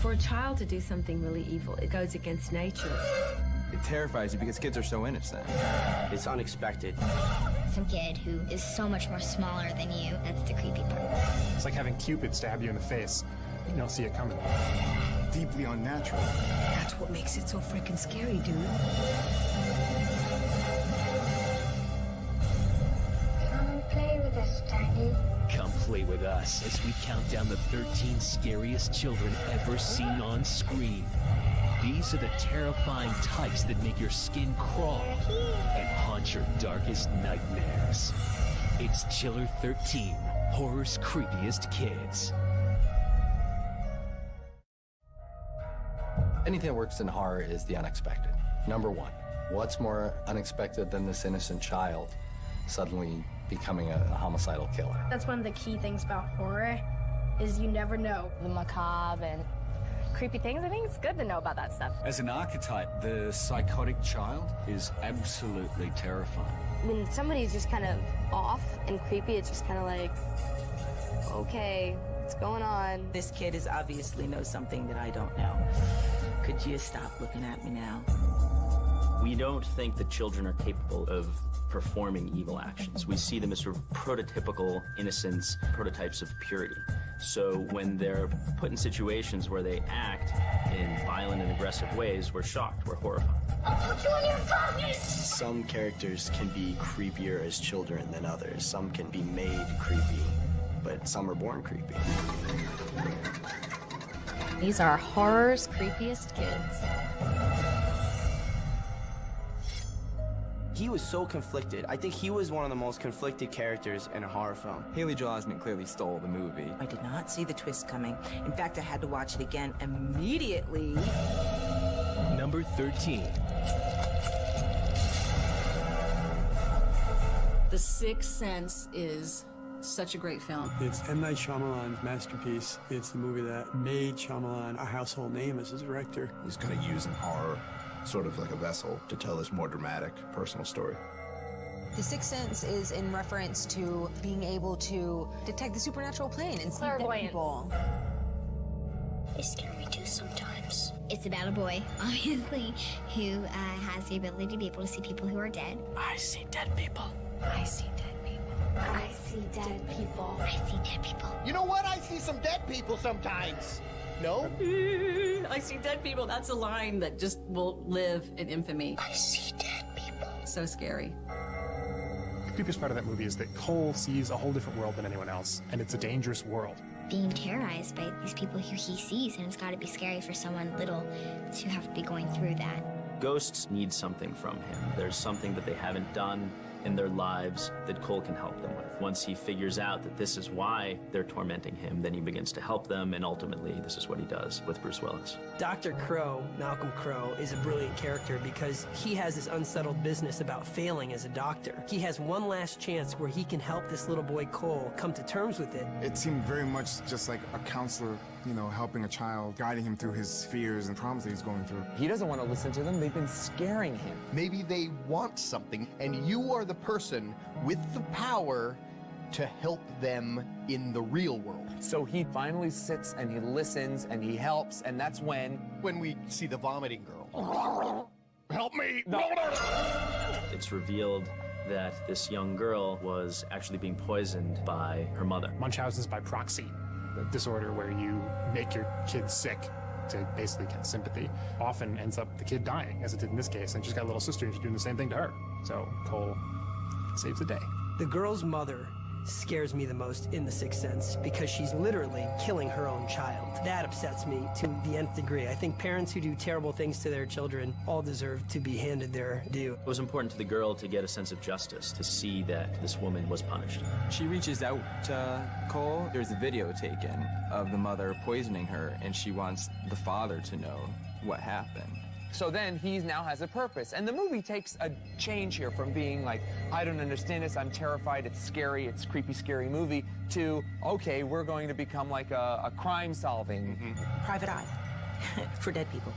For a child to do something really evil, it goes against nature. It terrifies you because kids are so innocent. It's unexpected. Some kid who is so much more smaller than you, that's the creepy part. It's like having Cupid stab you in the face. You don't see it coming. Deeply unnatural. That's what makes it so freaking scary, dude. Come play with us, Daddy. Come play with us as we count down the 13 scariest children ever seen on screen. These are the terrifying types that make your skin crawl and haunt your darkest nightmares. It's Chiller 13, horror's creepiest kids. Anything that works in horror is the unexpected. Number one, what's more unexpected than this innocent child suddenly becoming a homicidal killer? That's one of the key things about horror, is you never know. The macabre and creepy things, I think it's good to know about that stuff. As an archetype, the psychotic child is absolutely terrifying. When somebody's just kind of off and creepy, it's just kind of like, okay, what's going on? This kid is obviously knows something that I don't know. Could you stop looking at me now? We don't think that children are capable of performing evil actions. We see them as sort of prototypical innocence, prototypes of purity. So when they're put in situations where they act in violent and aggressive ways, we're shocked, we're horrified. I'll put you in your pocket! Some characters can be creepier as children than others. Some can be made creepy, but some are born creepy. These are horror's creepiest kids. He was so conflicted. I think he was one of the most conflicted characters in a horror film. Haley Joel Osment clearly stole the movie. I did not see the twist coming. In fact, I had to watch it again immediately. Number 13. The Sixth Sense is such a great film. It's M. Night Shyamalan's masterpiece. It's the movie that made Shyamalan a household name as a director. He's kind of using horror sort of like a vessel to tell this more dramatic, personal story. The Sixth Sense is in reference to being able to detect the supernatural plane and see dead people. They scare me too sometimes. It's about a boy, obviously, who has the ability to be able to see people who are dead. I see dead people. I see dead people. I see dead people. I see dead people. You know what? I see some dead people sometimes. No? I see dead people. That's a line that just will live in infamy. I see dead people. So scary. The creepiest part of that movie is that Cole sees a whole different world than anyone else, and it's a dangerous world. Being terrorized by these people who he sees, and it's got to be scary for someone little to have to be going through that. Ghosts need something from him. There's something that they haven't done in their lives that Cole can help them with. Once he figures out that this is why they're tormenting him, then he begins to help them, and ultimately this is what he does with Bruce Willis. Dr. Crow, Malcolm Crow, is a brilliant character because he has this unsettled business about failing as a doctor. He has one last chance where he can help this little boy Cole come to terms with it. It seemed very much just like a counselor, you know, helping a child, guiding him through his fears and problems that he's going through. He doesn't want to listen to them. They've been scaring him. Maybe they want something, and you are the person with the power to help them in the real world. So he finally sits and he listens and he helps, and that's when we see the vomiting girl. Help me! It's revealed that this young girl was actually being poisoned by her mother. Munchausen's by proxy, the disorder where you make your kid sick to basically get sympathy, often ends up the kid dying, as it did in this case, and she's got a little sister and she's doing the same thing to her. So Cole saves the day. The girl's mother scares me the most in The Sixth Sense because she's literally killing her own child. That upsets me to the nth degree. I think parents who do terrible things to their children all deserve to be handed their due. It was important to the girl to get a sense of justice, to see that this woman was punished. she reaches out to Cole. There's a video taken of the mother poisoning her, and she wants the father to know what happened. So then he now has a purpose. And the movie takes a change here from being like, I don't understand this, I'm terrified, it's scary, it's a creepy, scary movie, to, okay, we're going to become like a crime-solving. Private Eye for dead people.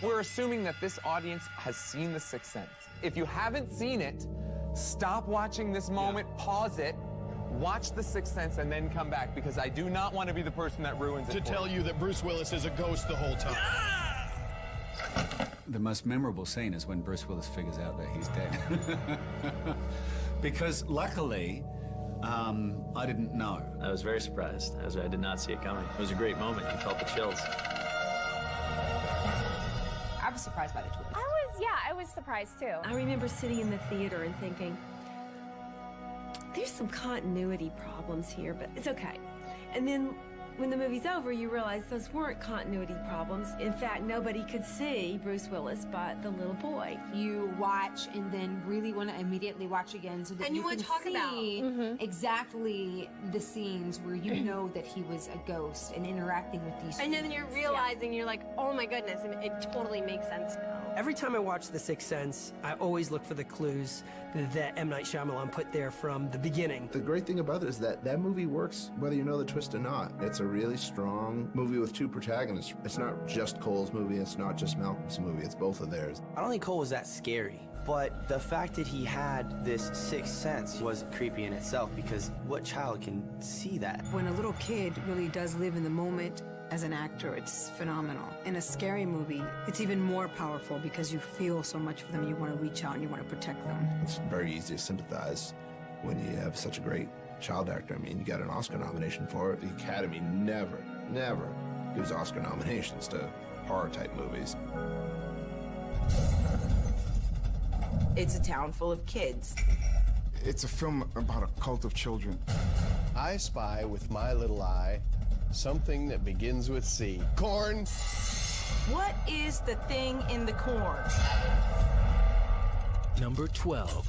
We're assuming that this audience has seen The Sixth Sense. If you haven't seen it, stop watching this moment, pause it, Watch The Sixth Sense and then come back, because I do not want to be the person that ruins it. To tell you that Bruce Willis is a ghost the whole time. The most memorable scene is when Bruce Willis figures out that he's dead. Because luckily, I didn't know. I was very surprised. I did not see it coming. It was a great moment. You felt the chills. I was surprised by the twist. I was surprised too. I remember sitting in the theater and thinking, there's some continuity problems here, but it's okay. And then when the movie's over, you realize those weren't continuity problems. In fact, nobody could see Bruce Willis but the little boy. You watch and then really want to immediately watch again so that And you can want to talk see exactly the scenes where you know that he was a ghost and interacting with these And then students. you're realizing, you're like, oh my goodness, and it totally makes sense now. Every time I watch The Sixth Sense, I always look for the clues that M. Night Shyamalan put there from the beginning. The great thing about it is that that movie works whether you know the twist or not. It's a really strong movie with two protagonists. It's not just Cole's movie, it's not just Malcolm's movie, it's both of theirs. I don't think Cole was that scary, but the fact that he had this sixth sense was creepy in itself, because what child can see that? When a little kid really does live in the moment, as an actor, it's phenomenal. In a scary movie, it's even more powerful because you feel so much for them. You want to reach out and you want to protect them. It's very easy to sympathize when you have such a great child actor. I mean, you got an Oscar nomination for it. The Academy never gives Oscar nominations to horror-type movies. It's a town full of kids. It's a film about a cult of children. I spy with my little eye something that begins with C. Corn. What is the thing in the corn? Number 12.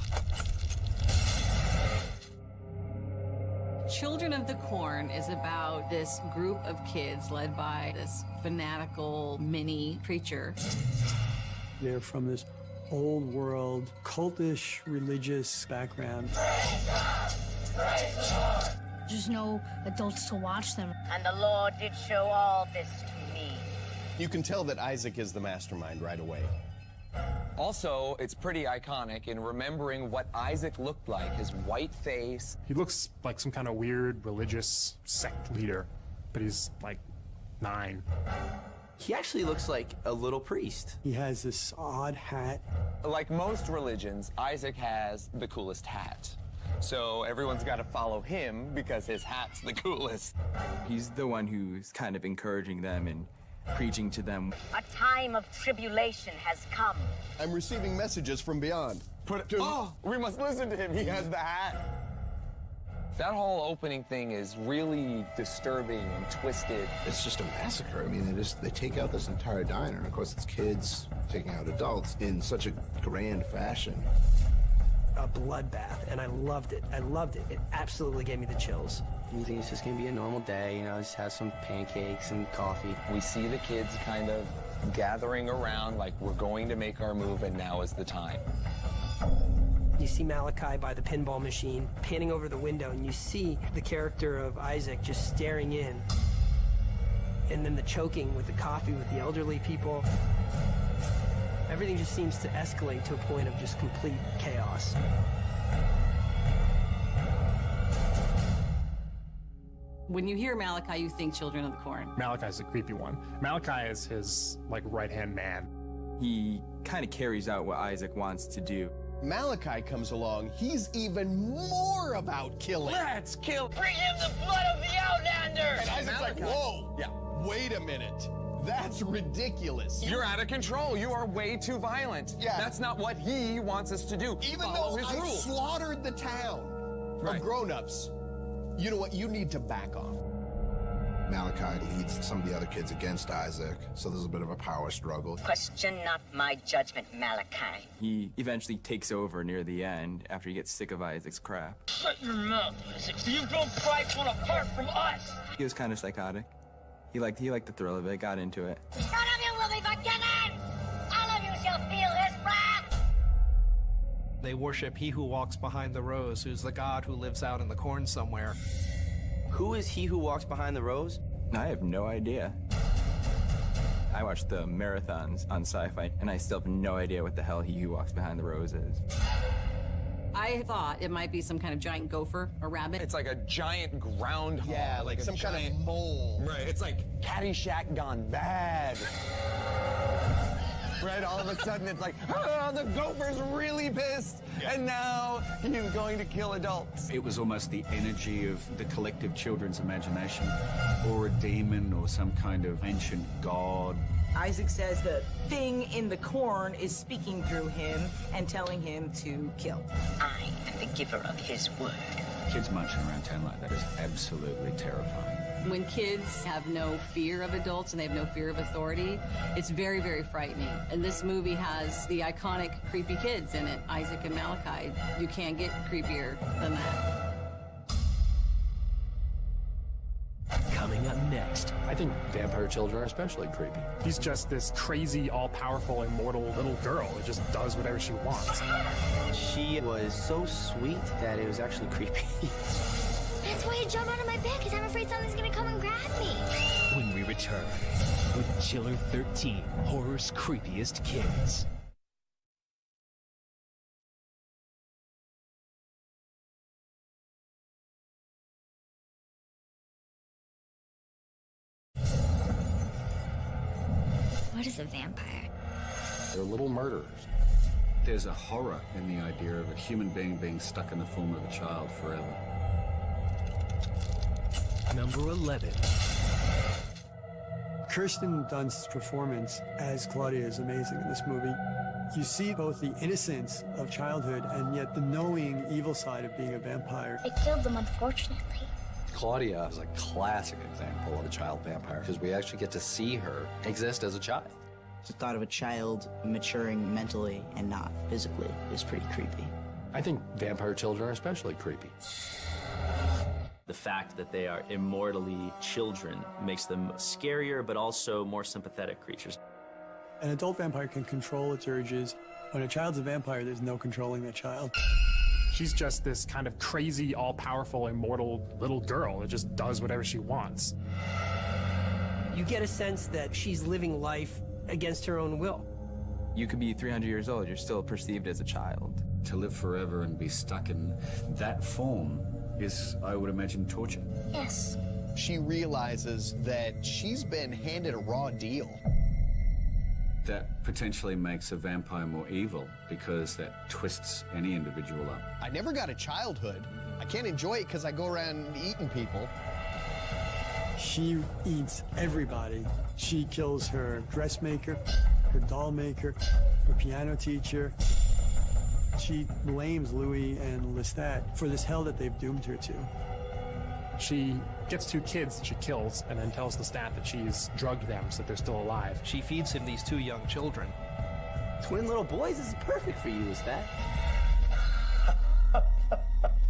Children of the Corn is about this group of kids led by this fanatical mini preacher. They're from this old world, cultish, religious background. There's no adults to watch them. And the Lord did show all this to me. You can tell that Isaac is the mastermind right away. Also, it's pretty iconic in remembering what Isaac looked like, his white face. He looks like some kind of weird religious sect leader, but he's like 9. He actually looks like a little priest. He has this odd hat. Like most religions, Isaac has the coolest hat. So everyone's got to follow him because his hat's the coolest. He's the one who's kind of encouraging them and preaching to them. A time of tribulation has come. I'm receiving messages from beyond. Oh, we must listen to him. He has the hat. That whole opening thing is really disturbing and twisted. It's just a massacre. I mean, they take out this entire diner, and of course it's kids taking out adults in such a grand fashion. A bloodbath, and I loved it. I loved it. It absolutely gave me the chills. You think it's just gonna be a normal day, you know, just have some pancakes and coffee. We see the kids kind of gathering around like we're going to make our move and now is the time. You see Malachi by the pinball machine, panning over the window, and you see the character of Isaac just staring in. And then the choking with the coffee with the elderly people. Everything just seems to escalate to a point of just complete chaos. When you hear Malachi, you think Children of the Corn. Malachi's the creepy one. Malachi is his, like, right-hand man. He kind of carries out what Isaac wants to do. Malachi comes along, he's even more about killing. Let's kill. Bring him the blood of the Outlander! And Isaac's like, whoa, wait a minute. That's ridiculous. You're out of control. You are way too violent. Yeah. That's not what he wants us to do. Even Follow though his I rules. slaughtered the town of grown-ups, you know what? You need to back off. Malachi leads some of the other kids against Isaac, so there's a bit of a power struggle. Question not my judgment, Malachi. He eventually takes over near the end after he gets sick of Isaac's crap. Shut your mouth, Isaac. You don't pry one apart from us. He was kind of psychotic. He liked the thrill of it, got into it. None of you will be forgiven! All of you shall feel his wrath! They worship he who walks behind the rose, who's the god who lives out in the corn somewhere. Who is he who walks behind the rose? I have no idea. I watched the marathons on Sci-Fi, and I still have no idea what the hell he who walks behind the rose is. I thought it might be some kind of giant gopher or rabbit. It's like a giant groundhog. Yeah, like some kind of mole. Right, it's like Caddyshack gone bad. Right, all of a sudden it's like, oh, the gopher's really pissed, and now he's going to kill adults. It was almost the energy of the collective children's imagination, or a demon, or some kind of ancient god. Isaac says the thing in the corn is speaking through him and telling him to kill. I am the giver of his word. Kids marching around town like that is absolutely terrifying. When kids have no fear of adults and they have no fear of authority, it's very, very frightening. And this movie has the iconic creepy kids in it, Isaac and Malachi. You can't get creepier than that. Coming up next. I think vampire children are especially creepy. He's just this crazy, all-powerful, immortal little girl that just does whatever she wants. She was so sweet that it was actually creepy. That's why I jump out of my bed, because I'm afraid something's gonna come and grab me. When we return with Chiller 13, horror's creepiest kids. What is a vampire? They're little murderers. There's a horror in the idea of a human being being stuck in the form of a child forever. Number 11. Kirsten Dunst's performance as Claudia is amazing in this movie. You see both the innocence of childhood and yet the knowing evil side of being a vampire. It killed them, unfortunately. Claudia is a classic example of a child vampire because we actually get to see her exist as a child. The thought of a child maturing mentally and not physically is pretty creepy. I think vampire children are especially creepy. The fact that they are immortally children makes them scarier, but also more sympathetic creatures. An adult vampire can control its urges. When a child's a vampire, there's no controlling that child. She's just this kind of crazy, all-powerful, immortal little girl that just does whatever she wants. You get a sense that she's living life against her own will. You could be 300 years old, you're still perceived as a child. To live forever and be stuck in that form is, I would imagine, torture. Yes. She realizes that she's been handed a raw deal. That potentially makes a vampire more evil because that twists any individual up. I never got a childhood. I can't enjoy it because I go around eating people. She eats everybody. She kills her dressmaker, her doll maker, her piano teacher. She blames Louis and Lestat for this hell that they've doomed her to. She gets 2 kids that she kills and then tells Lestat that she's drugged them so that they're still alive. She feeds him these 2 young children. Twin little boys, this is perfect for you, Lestat.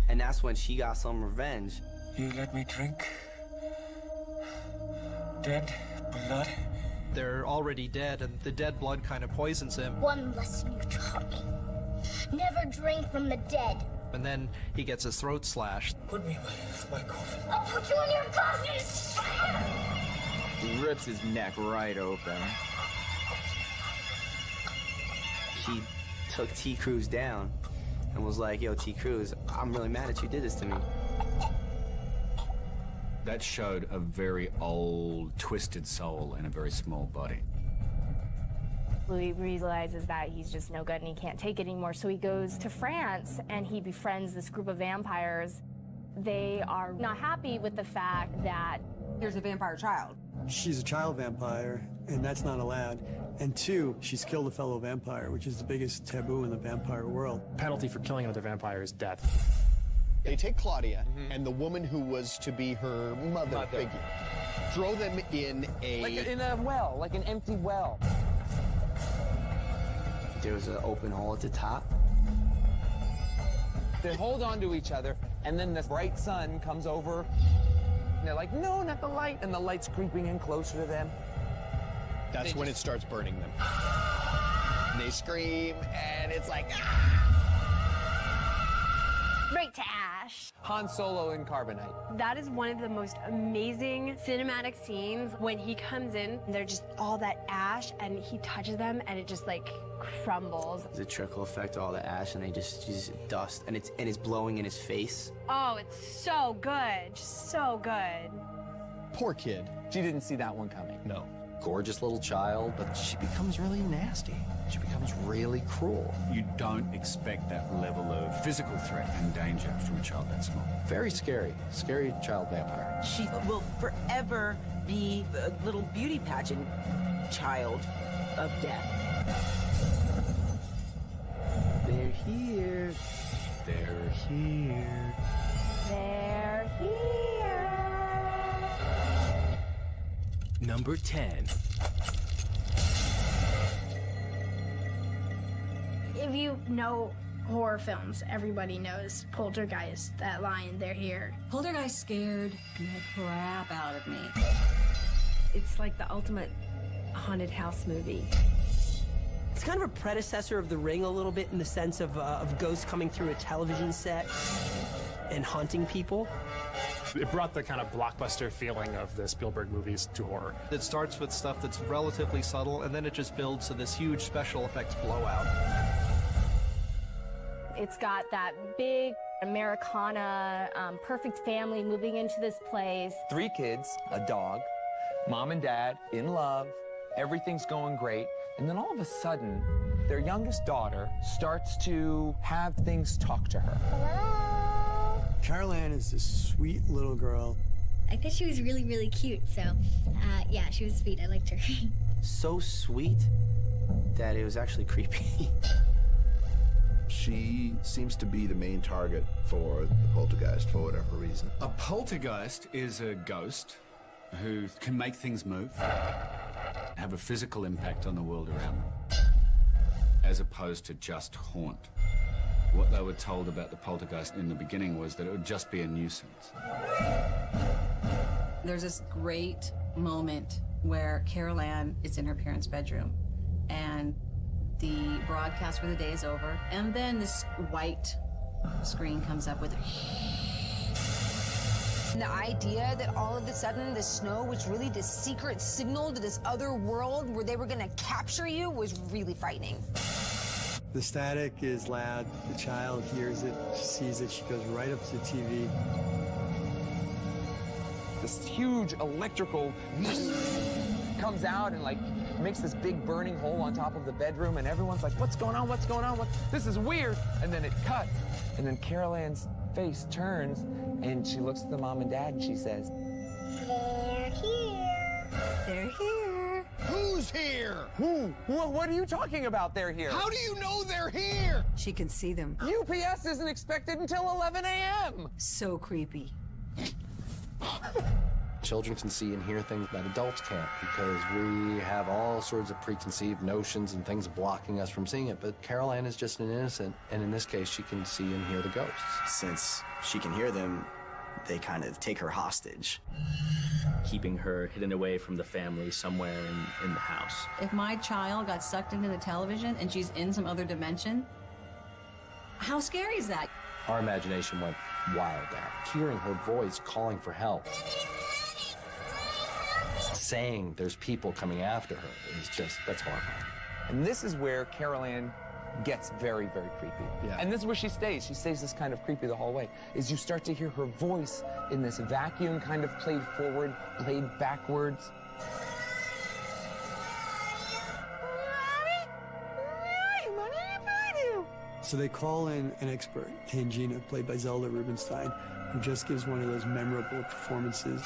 And that's when she got some revenge. You let me drink dead blood? They're already dead, and the dead blood kind of poisons him. One lesson you taught me. Never drink from the dead. And then he gets his throat slashed. Put me in my coffin. I'll put you in your coffin! He rips his neck right open. She took T. Cruz down and was like, yo, T. Cruz, I'm really mad that you did this to me. That showed a very old, twisted soul in a very small body. Louis realizes that he's just no good and he can't take it anymore, so he goes to France and he befriends this group of vampires. They are not happy with the fact that there's a vampire child. She's a child vampire, and that's not allowed. And 2, she's killed a fellow vampire, which is the biggest taboo in the vampire world. Penalty for killing another vampire is death. They take Claudia and the woman who was to be her mother figure, throw them in a... Like in a well, like an empty well. There was an open hole at the top. They hold on to each other, and then this bright sun comes over, and they're like, no, not the light, and the light's creeping in closer to them. That's when it starts burning them. And they scream, and it's like, Break to ass. ash. Han Solo in carbonite. That is one of the most amazing cinematic scenes when he comes in. They're just all that ash and he touches them and it just like crumbles. The trickle effect, all the ash, and they just dust, and it's blowing in his face. Oh, it's so good. Just so good. Poor kid. She didn't see that one coming. No. Gorgeous little child, but she becomes really nasty. She becomes really cruel. You don't expect that level of physical threat and danger from a child that small. Very scary. Scary child vampire. She will forever be a little beauty pageant child of death. They're here. They're here. They're here. Number 10. If you know horror films, everybody knows Poltergeist, that line, they're here. Poltergeist scared the crap out of me. It's like the ultimate haunted house movie. It's kind of a predecessor of The Ring a little bit in the sense of ghosts coming through a television set and haunting people. It brought the kind of blockbuster feeling of the Spielberg movies to horror. It starts with stuff that's relatively subtle, and then it just builds to this huge special effects blowout. It's got that big Americana, perfect family moving into this place. 3 kids, a dog, mom and dad, in love, everything's going great. And then all of a sudden, their youngest daughter starts to have things talk to her. Carol Ann is this sweet little girl. I thought she was really, really cute, so yeah, she was sweet. I liked her. So sweet that it was actually creepy. She seems to be the main target for the poltergeist for whatever reason. A poltergeist is a ghost who can make things move, have a physical impact on the world around them, as opposed to just haunt. What they were told about the poltergeist in the beginning was that it would just be a nuisance. There's this great moment where Carol Ann is in her parents' bedroom, and the broadcast for the day is over, and then this white screen comes up with her. The idea that all of a sudden the snow was really this secret signal to this other world where they were gonna capture you was really frightening. The static is loud. The child hears it, sees it. She goes right up to the TV. This huge electrical comes out and like makes this big burning hole on top of the bedroom, and everyone's like, what's going on? What's going on? This is weird. And then it cuts, and then Carol Ann's face turns, and she looks at the mom and dad, and she says, They're here. They're here. Who's here? Who? What are you talking about, they're here? How do you know they're here? She can see them. UPS isn't expected until 11 a.m. So creepy. Children can see and hear things that adults can't because we have all sorts of preconceived notions and things blocking us from seeing it. But Carol Ann is just an innocent, and in this case, she can see and hear the ghosts. Since she can hear them, they kind of take her hostage. Keeping her hidden away from the family somewhere in the house. If my child got sucked into the television and she's in some other dimension, how scary is that? Our imagination went wild there. Hearing her voice calling for help, saying there's people coming after her is just, that's horrifying. And this is where Carol Ann gets very, very creepy. Yeah. And this is where she stays. She stays this kind of creepy the whole way, is you start to hear her voice in this vacuum kind of played forward, played backwards. So they call in an expert, Tangina, played by Zelda Rubinstein, who just gives one of those memorable performances.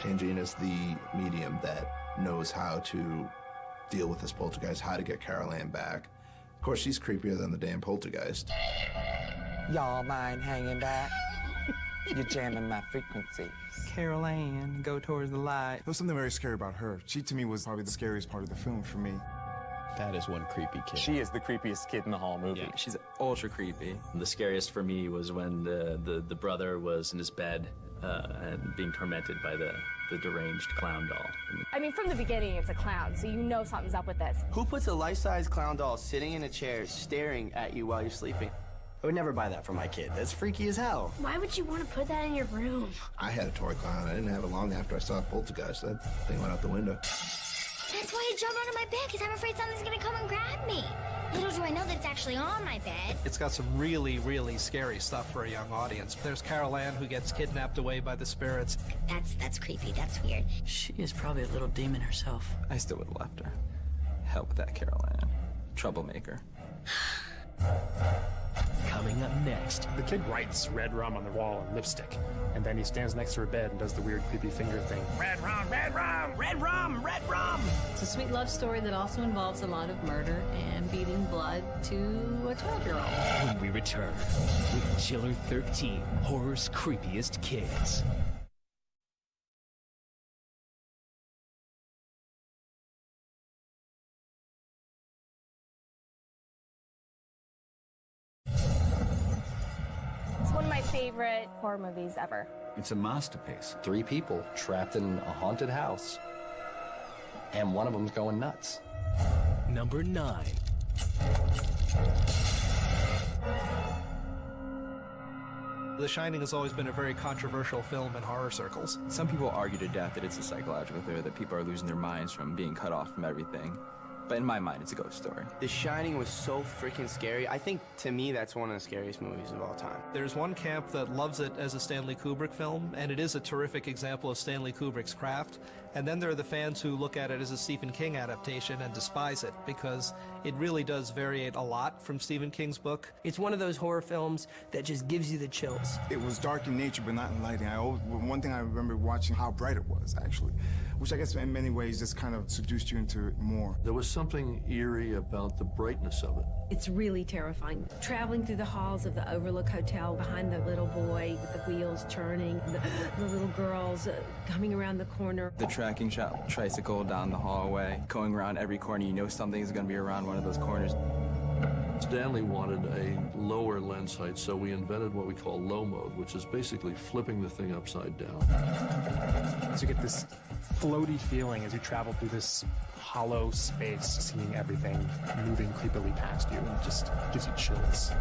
Tangina is the medium that knows how to deal with this poltergeist, how to get Carol Ann back. Of course, she's creepier than the damn poltergeist. Y'all mind hanging back? You're jamming my frequencies. Carol Ann, go towards the light. There was something very scary about her. She, to me, was probably the scariest part of the film for me. That is one creepy kid. She is the creepiest kid in the whole movie. Yeah. She's ultra creepy. The scariest for me was when the brother was in his bed and being tormented by the deranged clown doll. I mean, from the beginning, it's a clown, so you know something's up with this. Who puts a life-size clown doll sitting in a chair staring at you while you're sleeping? I would never buy that for my kid. That's freaky as hell. Why would you want to put that in your room? I had a toy clown. I didn't have it long after I saw Poltergeist. That thing went out the window. That's why I jumped out of my bed, because I'm afraid something's gonna come and grab me. Little do I know that it's actually on my bed. It's got some really, really scary stuff for a young audience. There's Carol Ann who gets kidnapped away by the spirits. That's creepy. That's weird. She is probably a little demon herself. I still would have left her. Hell with that Carol Ann. Troublemaker. Coming up next. The kid writes red rum on the wall in lipstick, and then he stands next to her bed and does the weird creepy finger thing. Red rum, red rum, red rum, red rum. It's a sweet love story that also involves a lot of murder and beating blood to a 12-year-old. When we return with Chiller 13, horror's creepiest kids. It's one of my favorite horror movies ever. It's a masterpiece. 3 people trapped in a haunted house, and one of them's going nuts. Number 9. The Shining has always been a very controversial film in horror circles. Some people argue to death that it's a psychological thriller, that people are losing their minds from being cut off from everything. But in my mind, it's a ghost story. The Shining was so freaking scary. I think, to me, that's one of the scariest movies of all time. There's one camp that loves it as a Stanley Kubrick film, and it is a terrific example of Stanley Kubrick's craft. And then there are the fans who look at it as a Stephen King adaptation and despise it, because it really does variate a lot from Stephen King's book. It's one of those horror films that just gives you the chills. It was dark in nature, but not in lighting. One thing I remember watching how bright it was, actually, which I guess in many ways just kind of seduced you into it more. There was something eerie about the brightness of it. It's really terrifying. Traveling through the halls of the Overlook Hotel behind the little boy with the wheels turning, the little girls coming around the corner. The tracking shot, tricycle down the hallway, going around every corner. You know something's going to be around one of those corners. Stanley wanted a lower lens height, so we invented what we call low mode, which is basically flipping the thing upside down. So you get this floaty feeling as you travel through this hollow space, seeing everything moving creepily past you, and it just gives you chills.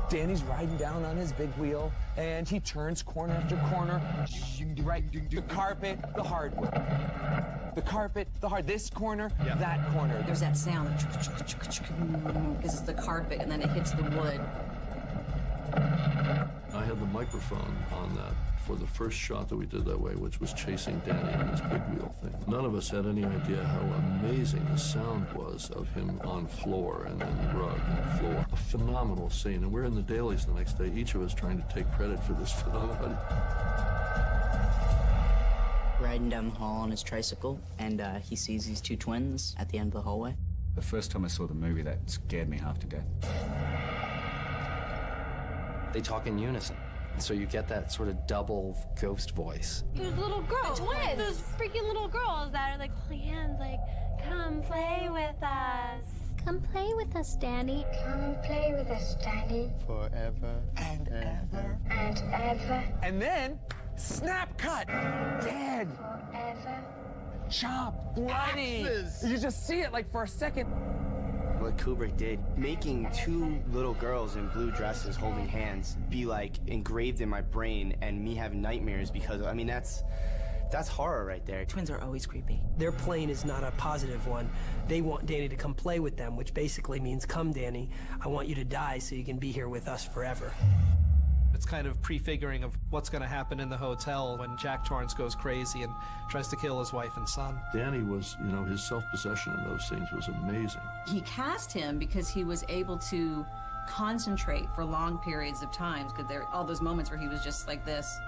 Danny's riding down on his big wheel, and he turns corner after corner. Right, the carpet, the hardwood. The carpet, the hard, this corner, that corner. There's that sound, because it's the carpet, and then it hits the wood. I had the microphone on that for the first shot that we did that way, which was chasing Danny on this big wheel thing. None of us had any idea how amazing the sound was of him on floor and then rug and floor. A phenomenal scene, and we're in the dailies the next day, each of us trying to take credit for this phenomenon. Riding down the hall on his tricycle, and he sees these 2 twins at the end of the hallway. The first time I saw the movie, that scared me half to death. They talk in unison, so you get that sort of double ghost voice. Those little girls, those freaking little girls that are like holding hands, like, come play with us. Come play with us, Danny. Come play with us, Danny. Forever and ever and ever. And then, snap cut, dead. Forever. Chopped, bloody. You just see it like for a second. What Kubrick did, making 2 little girls in blue dresses holding hands be like engraved in my brain, and me having nightmares because, I mean, that's horror right there. Twins are always creepy. Their plane is not a positive one. They want Danny to come play with them, which basically means, come, Danny, I want you to die so you can be here with us forever. It's kind of prefiguring of what's going to happen in the hotel when Jack Torrance goes crazy and tries to kill his wife and son. Danny was, his self-possession in those scenes was amazing. He cast him because he was able to concentrate for long periods of time, because there are all those moments where he was just like this,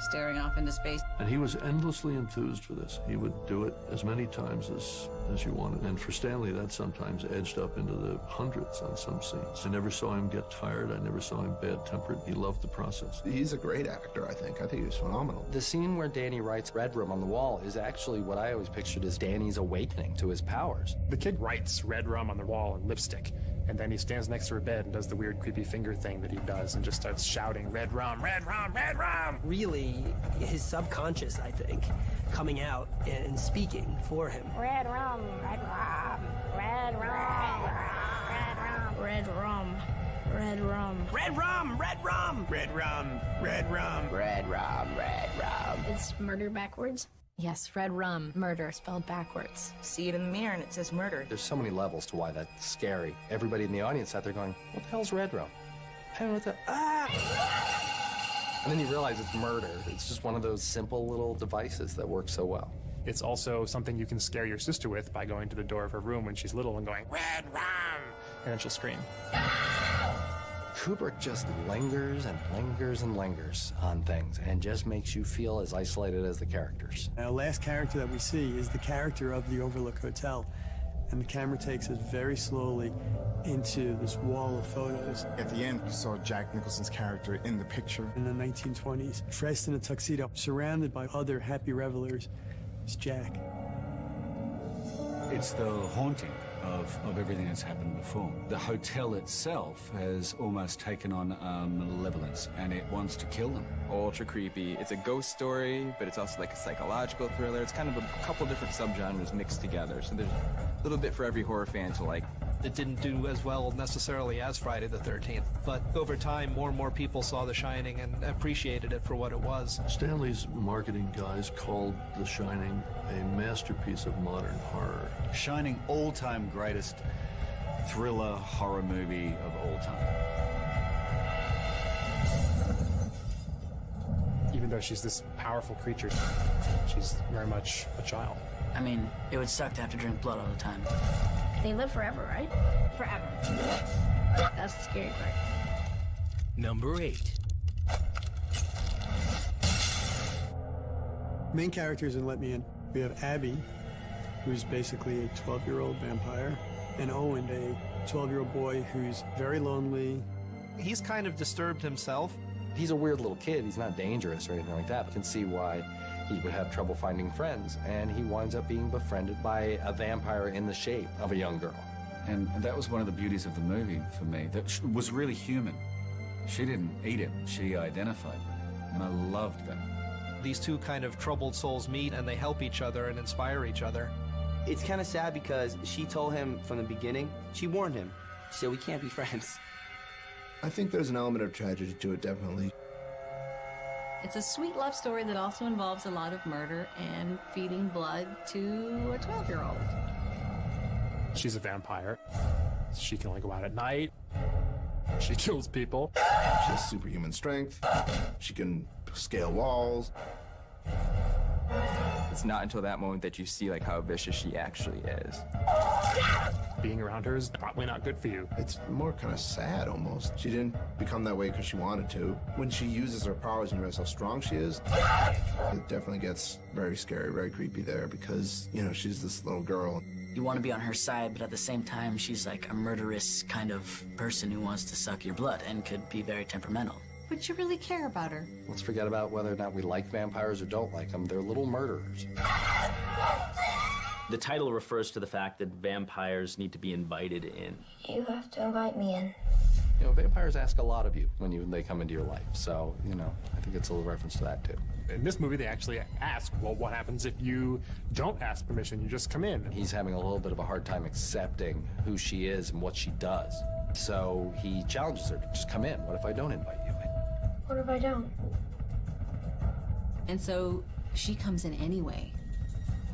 staring off into space. And he was endlessly enthused for this. He would do it as many times as you wanted. And for Stanley, that sometimes edged up into the hundreds on some scenes. I never saw him get tired. I never saw him bad-tempered. He loved the process. He's a great actor, I think. I think he was phenomenal. The scene where Danny writes Red Room on the wall is actually what I always pictured as Danny's awakening to his powers. The kid writes red rum on the wall in lipstick, and then he stands next to her bed and does the weird creepy finger thing that he does and just starts shouting, red rum, red rum, red rum! Really, his subconscious, I think, coming out and speaking for him. Red rum, red rum, red rum, red rum, red rum. Red rum. Red rum! Red rum! Red rum. Red rum. Red rum, red rum. It's murder backwards. Yes, red rum, murder spelled backwards. See it in the mirror and it says murder. There's so many levels to why that's scary. Everybody in the audience sat there going, what the hell's red rum? I don't know what the, And then you realize it's murder. It's just one of those simple little devices that work so well. It's also something you can scare your sister with by going to the door of her room when she's little and going, red rum! And then she'll scream. Kubrick just lingers and lingers and lingers on things and just makes you feel as isolated as the characters. Our last character that we see is the character of the Overlook Hotel. And the camera takes us very slowly into this wall of photos. At the end, you saw Jack Nicholson's character in the picture. In the 1920s, dressed in a tuxedo, surrounded by other happy revelers, is Jack. It's the haunting of everything that's happened before. The hotel itself has almost taken on malevolence, and it wants to kill them. Ultra creepy. It's a ghost story, but it's also like a psychological thriller. It's kind of a couple different subgenres mixed together. So there's a little bit for every horror fan to like. It didn't do as well necessarily as Friday the 13th, but over time, more and more people saw The Shining and appreciated it for what it was. Stanley's marketing guys called The Shining a masterpiece of modern horror. Shining, all-time greatest thriller horror movie of all time. Even though she's this powerful creature, she's very much a child. I mean, it would suck to have to drink blood all the time. They live forever, right? Forever. That's the scary part. Number 8. Main characters in Let Me In. We have Abby, who's basically a 12-year-old vampire, and Owen, a 12-year-old boy who's very lonely. He's kind of disturbed himself. He's a weird little kid. He's not dangerous or anything like that. You can see why he would have trouble finding friends, and he winds up being befriended by a vampire in the shape of a young girl. And that was one of the beauties of the movie for me, that was really human. She didn't eat him, she identified with him, and I loved that. These two kind of troubled souls meet, and they help each other and inspire each other. It's kind of sad because she told him from the beginning, she warned him. She said, we can't be friends. I think there's an element of tragedy to it, definitely. It's a sweet love story that also involves a lot of murder and feeding blood to a 12-year-old. She's a vampire. She can only go out at night. She kills people. She has superhuman strength. She can scale walls. It's not until that moment that you see like how vicious she actually is. Being around her is probably not good for you. It's more kind of sad almost. She didn't become that way because she wanted to. When she uses her powers and you realize how strong she is, it definitely gets very scary, very creepy there because, you know, she's this little girl. You want to be on her side, but at the same time, she's like a murderous kind of person who wants to suck your blood and could be very temperamental. But you really care about her. Let's forget about whether or not we like vampires or don't like them. They're little murderers. The title refers to the fact that vampires need to be invited in. You have to invite me in. You know, vampires ask a lot of you when they come into your life. So, you know, I think it's a little reference to that, too. In this movie, they actually ask, well, what happens if you don't ask permission? You just come in. He's having a little bit of a hard time accepting who she is and what she does. So he challenges her to just come in. What if I don't invite you in? What if I don't? And so she comes in anyway.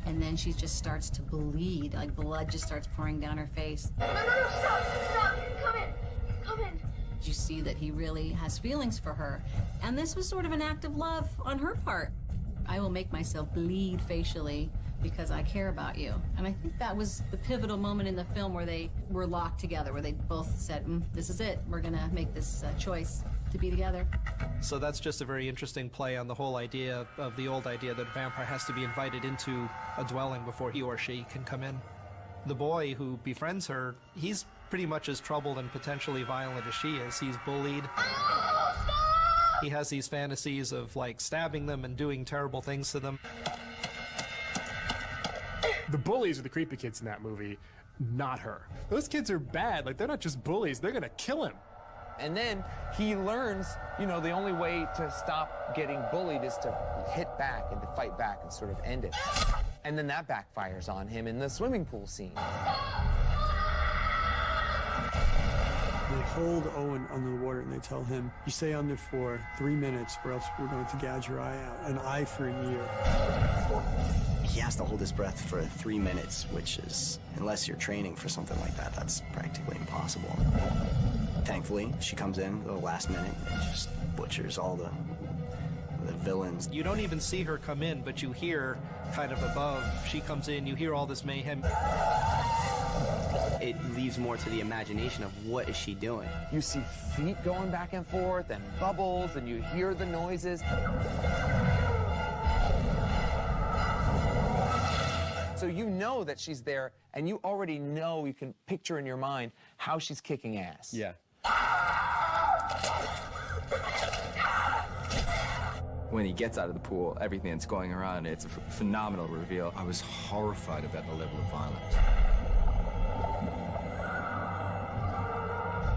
And then she just starts to bleed, like blood just starts pouring down her face. No, stop! Come in! You see that he really has feelings for her. And this was sort of an act of love on her part. I will make myself bleed facially because I care about you. And I think that was the pivotal moment in the film where they were locked together, where they both said, this is it. We're gonna make this choice to be together. So that's just a very interesting play on the whole idea of the old idea that a vampire has to be invited into a dwelling before he or she can come in. The boy who befriends her, he's pretty much as troubled and potentially violent as she is. He's bullied. He has these fantasies of like stabbing them and doing terrible things to them. The bullies are the creepy kids in that movie, not her. Those kids are bad. Like, they're not just bullies. They're gonna kill him. And then he learns, you know, the only way to stop getting bullied is to hit back and to fight back and sort of end it. And then that backfires on him in the swimming pool scene. They hold Owen under the water and they tell him, you stay under for 3 minutes or else we're going to gouge your eye out. An eye for a year. He has to hold his breath for 3 minutes, which is, unless you're training for something like that, that's practically impossible. Thankfully, she comes in at the last minute and just butchers all the villains. You don't even see her come in, but you hear kind of above. She comes in, you hear all this mayhem. It leaves more to the imagination of what is she doing. You see feet going back and forth and bubbles, and you hear the noises. So you know that she's there, and you already know, you can picture in your mind how she's kicking ass. Yeah. When he gets out of the pool, everything that's going around, it's a phenomenal reveal. I was horrified about the level of violence.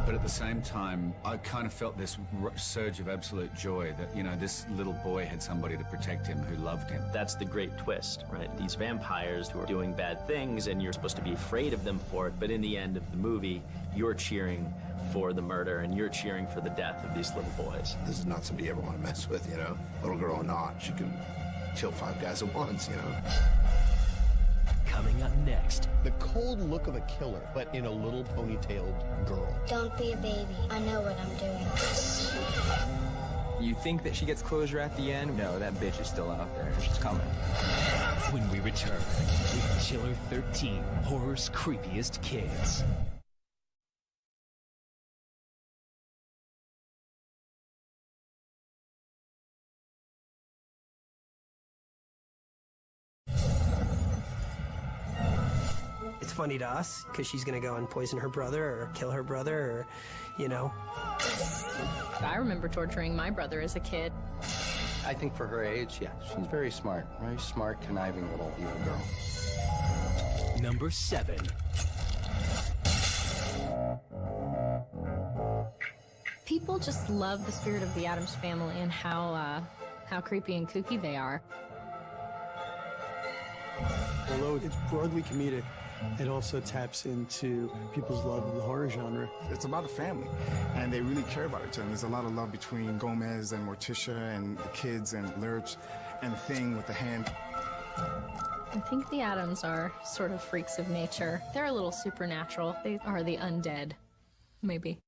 But at the same time, I kind of felt this surge of absolute joy that, you know, this little boy had somebody to protect him who loved him. That's the great twist, right? These vampires who are doing bad things and you're supposed to be afraid of them for it, but in the end of the movie, you're cheering for the murder and you're cheering for the death of these little boys. This is not somebody you ever want to mess with, you know? Little girl or not, she can kill 5 guys at once, you know? Coming up next. The cold look of a killer, but in a little ponytailed girl. Don't be a baby. I know what I'm doing. You think that she gets closure at the end? No, that bitch is still out there. She's coming. When we return with Chiller 13, horror's creepiest kids. It's funny to us because she's going to go and poison her brother or kill her brother or, you know. I remember torturing my brother as a kid. I think for her age, yeah, she's very smart, conniving little evil girl. Number 7. People just love the spirit of the Addams Family and how creepy and kooky they are. Although it's broadly comedic, it also taps into people's love of the horror genre. It's about a family, and they really care about each other. There's a lot of love between Gomez and Morticia and the kids and Lurch and Thing with the hand. I think the Addams are sort of freaks of nature. They're a little supernatural. They are the undead, maybe.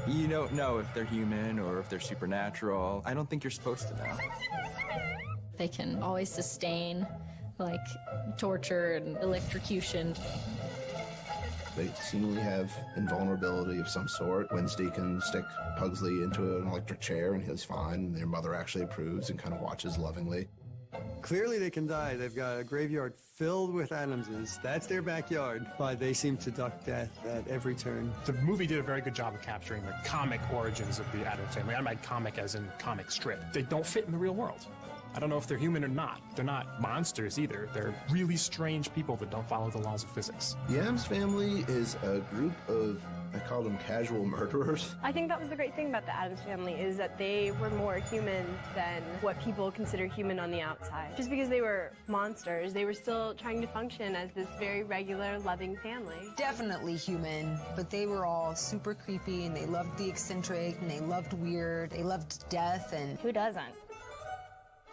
You don't know if they're human or if they're supernatural. I don't think you're supposed to know. They can always sustain, like, torture and electrocution. They seemingly have invulnerability of some sort. Wednesday can stick Pugsley into an electric chair and he's fine, and their mother actually approves and kind of watches lovingly. Clearly they can die. They've got a graveyard filled with Addamses. That's their backyard. But they seem to duck death at every turn. The movie did a very good job of capturing the comic origins of the Addams family. I mean comic as in comic strip. They don't fit in the real world. I don't know if they're human or not. They're not monsters either. They're really strange people that don't follow the laws of physics. The Addams Family is a group of, I call them casual murderers. I think that was the great thing about the Addams Family is that they were more human than what people consider human on the outside. Just because they were monsters, they were still trying to function as this very regular, loving family. Definitely human, but they were all super creepy and they loved the eccentric and they loved weird, they loved death, and who doesn't?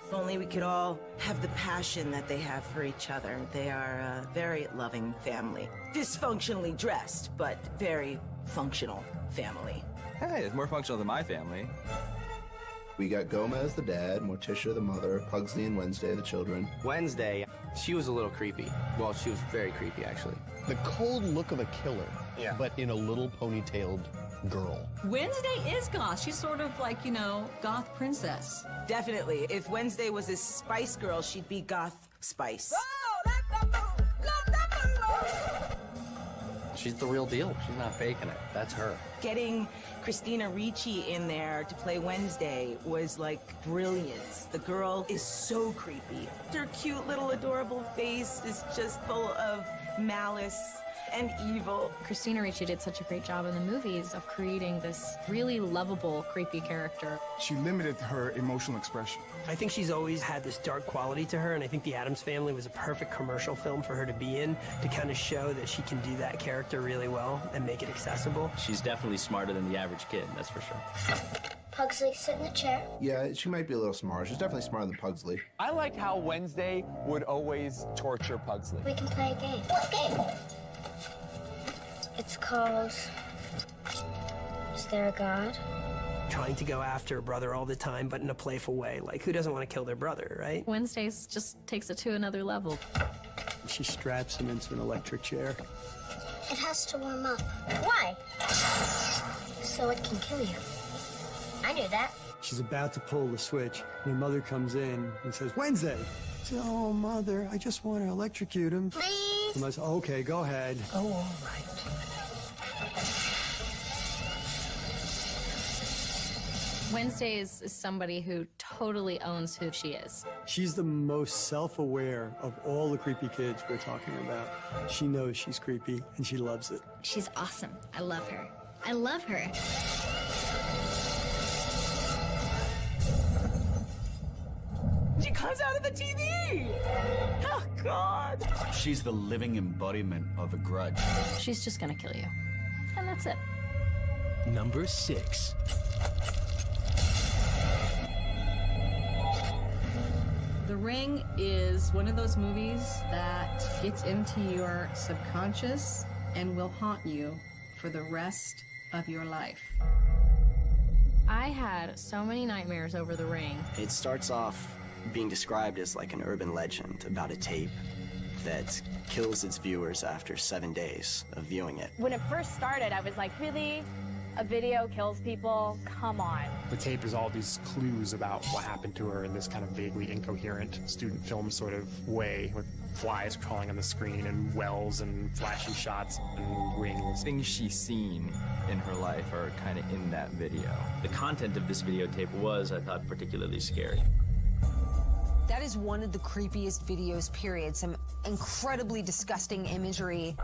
If only we could all have the passion that they have for each other. They are a very loving family. Dysfunctionally dressed, but very functional family. Hey, it's more functional than my family. We got Gomez, the dad, Morticia, the mother, Pugsley and Wednesday, the children. Wednesday, she was a little creepy. Well, she was very creepy, actually. The cold look of a killer, but in a little ponytailed girl. Wednesday is goth. She's sort of like, you know, goth princess. Definitely. If Wednesday was a Spice Girl, she'd be goth Spice. She's the real deal. She's not faking it. That's her. Getting Christina Ricci in there to play Wednesday was like brilliance. The girl is so creepy. Her cute little adorable face is just full of malice and evil. Christina Ricci did such a great job in the movies of creating this really lovable, creepy character. She limited her emotional expression. I think she's always had this dark quality to her, and I think The Addams Family was a perfect commercial film for her to be in, to kind of show that she can do that character really well and make it accessible. She's definitely smarter than the average kid, that's for sure. Pugsley, sit in the chair. Yeah, she might be a little smarter. She's definitely smarter than Pugsley. I liked how Wednesday would always torture Pugsley. We can play a game. What game? It's called Is There a God? Trying to go after her brother all the time, but in a playful way. Like, who doesn't want to kill their brother, right? Wednesdays just takes it to another level. She straps him into an electric chair. It has to warm up. Why? So it can kill you. I knew that. She's about to pull the switch, and her mother comes in and says, Wednesday! She says, oh, Mother, I just want to electrocute him. Please? And I said, okay, go ahead. Oh, all right. Wednesday is somebody who totally owns who she is. She's the most self-aware of all the creepy kids we're talking about. She knows she's creepy, and she loves it. She's awesome. I love her. I love her. She comes out of the TV! Oh, God! She's the living embodiment of a grudge. She's just gonna kill you. And that's it. Number 6. The Ring is one of those movies that gets into your subconscious and will haunt you for the rest of your life. I had so many nightmares over The Ring. It starts off being described as like an urban legend about a tape that kills its viewers after 7 days of viewing it. When it first started, I was like, really? A video kills people? Come on. The tape is all these clues about what happened to her in this kind of vaguely incoherent student film sort of way, with flies crawling on the screen and wells and flashy shots and rings. Things she's seen in her life are kind of in that video. The content of this videotape was, I thought, particularly scary. That is one of the creepiest videos, period. Some incredibly disgusting imagery.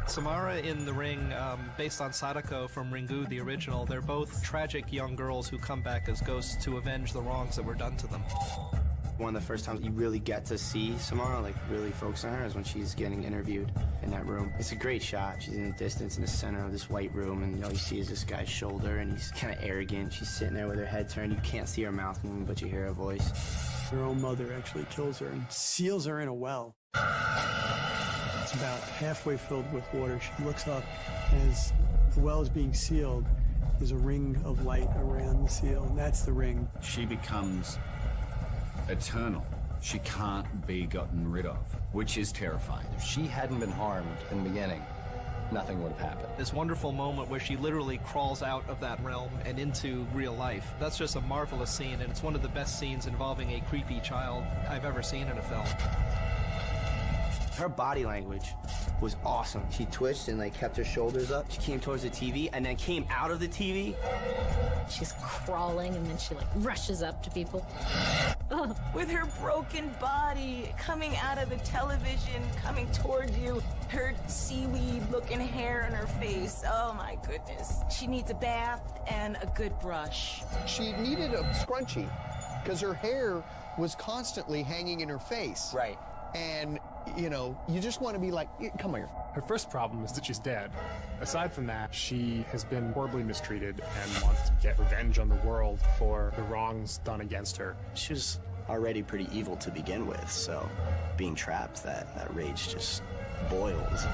Samara in The Ring, based on Sadako from Ringu, the original, they're both tragic young girls who come back as ghosts to avenge the wrongs that were done to them. One of the first times you really get to see Samara, like really focus on her, is when she's getting interviewed in that room. It's a great shot. She's in the distance in the center of this white room, and all you see is this guy's shoulder, and he's kind of arrogant. She's sitting there with her head turned. You can't see her mouth moving, but you hear her voice. Her own mother actually kills her and seals her in a well. It's about halfway filled with water. She looks up as the well is being sealed. There's a ring of light around the seal, and that's the ring. She becomes eternal. She can't be gotten rid of, which is terrifying. If she hadn't been harmed in the beginning, nothing would have happened. This wonderful moment where she literally crawls out of that realm and into real life. That's just a marvelous scene, and it's one of the best scenes involving a creepy child I've ever seen in a film. Her body language was awesome. She twitched and like kept her shoulders up. She came towards the TV and then came out of the TV. She's crawling and then she like rushes up to people. With her broken body coming out of the television, coming toward you, her seaweed-looking hair in her face. Oh my goodness. She needs a bath and a good brush. She needed a scrunchie because her hair was constantly hanging in her face. Right. And, you know, you just want to be like, come here. Her first problem is that she's dead. Aside from that, she has been horribly mistreated and wants to get revenge on the world for the wrongs done against her. She was already pretty evil to begin with, so being trapped, that rage just boils.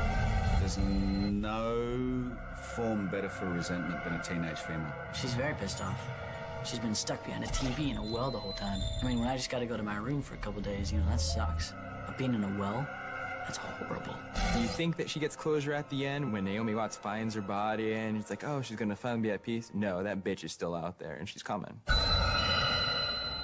There's no form better for resentment than a teenage female. She's very pissed off. She's been stuck behind a TV in a well the whole time. I mean, when I just got to go to my room for a couple days, you know, that sucks. But being in a well, that's horrible. Do you think that she gets closure at the end when Naomi Watts finds her body and it's like, oh, she's gonna finally be at peace? No, that bitch is still out there and she's coming.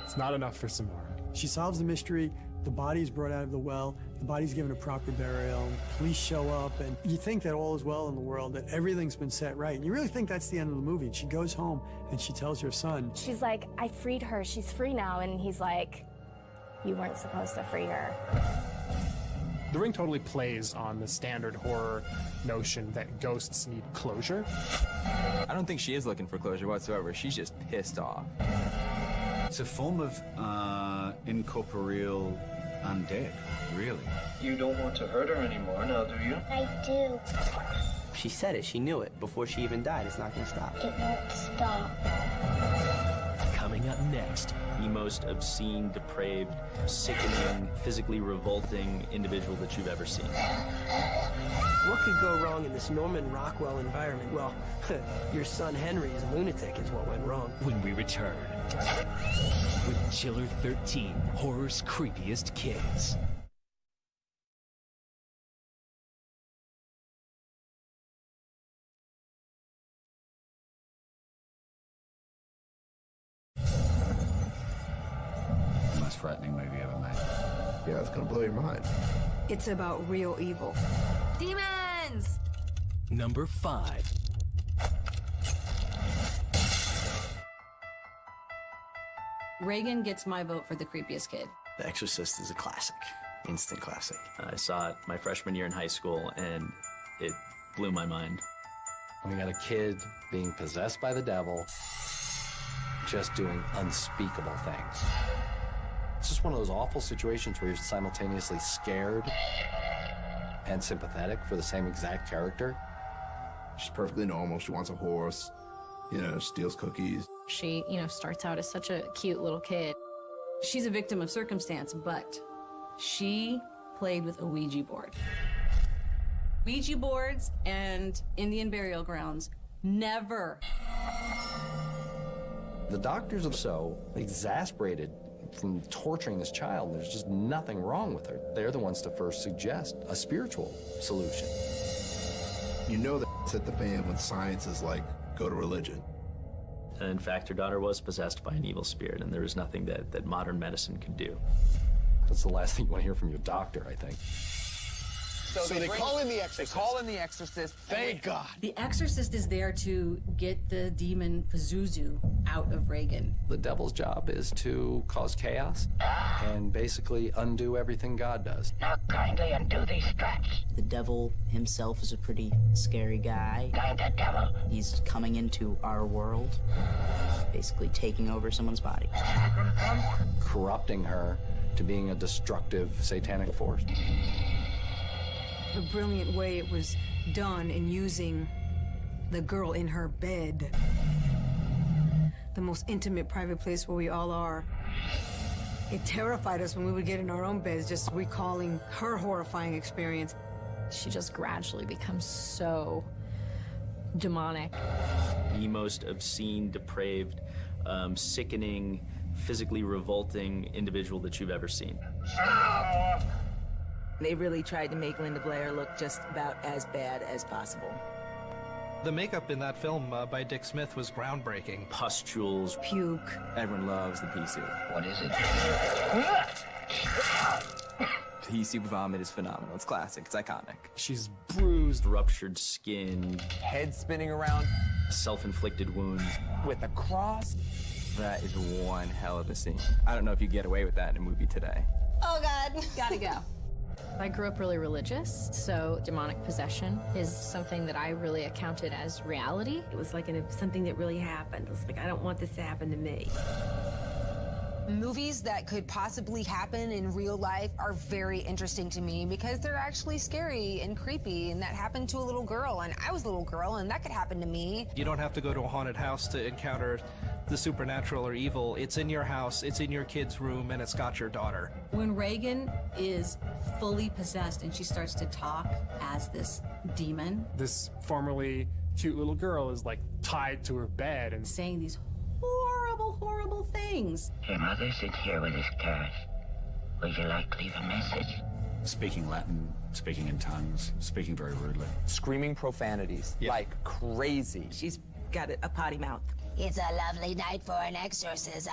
It's not enough for Samara. She solves the mystery. The body's brought out of the well. The body's given a proper burial. Police show up, and you think that all is well in the world, that everything's been set right. And you really think that's the end of the movie. And she goes home, and she tells her son. She's like, I freed her. She's free now. And he's like, you weren't supposed to free her. The Ring totally plays on the standard horror notion that ghosts need closure. I don't think she is looking for closure whatsoever. She's just pissed off. It's a form of incorporeal undead, really. You don't want to hurt her anymore now, do you? I do. She said it. She knew it before she even died. It's not going to stop. It won't stop. Coming up next. The most obscene, depraved, sickening, physically revolting individual that you've ever seen. What could go wrong in this Norman Rockwell environment? Well, your son Henry's lunatic is what went wrong. When we return with Chiller 13, horror's creepiest kids. Most frightening movie ever made. Yeah, it's gonna blow your mind. It's about real evil. Demons! Number 5. Reagan gets my vote for the creepiest kid. The Exorcist is a classic. Instant classic. I saw it my freshman year in high school, and it blew my mind. We got a kid being possessed by the devil, just doing unspeakable things. It's just one of those awful situations where you're simultaneously scared and sympathetic for the same exact character. She's perfectly normal. She wants a horse, you know, steals cookies. She, starts out as such a cute little kid. She's a victim of circumstance, but she played with a Ouija board. Ouija boards and Indian burial grounds, never. The doctors are so exasperated from torturing this child. There's just nothing wrong with her. They're the ones to first suggest a spiritual solution. You know that it's at the fan when science is like, go to religion. And in fact, her daughter was possessed by an evil spirit, and there was nothing that modern medicine could do. That's the last thing you want to hear from your doctor, I think. So they call in the exorcist. They call in the exorcist. Thank God. The exorcist is there to get the demon Pazuzu out of Reagan. The devil's job is to cause chaos and basically undo everything God does. Now kindly undo these straps. The devil himself is a pretty scary guy. I'm the devil. He's coming into our world, basically taking over someone's body. Corrupting her to being a destructive satanic force. The brilliant way it was done in using the girl in her bed, the most intimate private place where we all are. It terrified us when we would get in our own beds, just recalling her horrifying experience. She just gradually becomes so demonic. The most obscene, depraved, sickening, physically revolting individual that you've ever seen. They really tried to make Linda Blair look just about as bad as possible. The makeup in that film by Dick Smith was groundbreaking. Pustules. Puke. Everyone loves the pea soup. What is it? Pea soup vomit is phenomenal. It's classic. It's iconic. She's bruised. Ruptured skin. Head spinning around. Self-inflicted wounds. With a cross. That is one hell of a scene. I don't know if you get away with that in a movie today. Oh, God. Gotta go. I grew up really religious, so demonic possession is something that I really accounted as reality. It was like something that really happened. It was like, I don't want this to happen to me. Movies that could possibly happen in real life are very interesting to me because they're actually scary and creepy, and that happened to a little girl, and I was a little girl, and that could happen to me. You don't have to go to a haunted house to encounter the supernatural or evil. It's in your house, it's in your kid's room, and it's got your daughter. When Reagan is fully possessed and she starts to talk as this demon, This formerly cute little girl is like tied to her bed and saying these horrible, horrible things. Your mother sits here with his cat. Would you like to leave a message? Speaking Latin, speaking in tongues, speaking very rudely. Screaming profanities like crazy. She's got a potty mouth. It's a lovely night for an exorcism.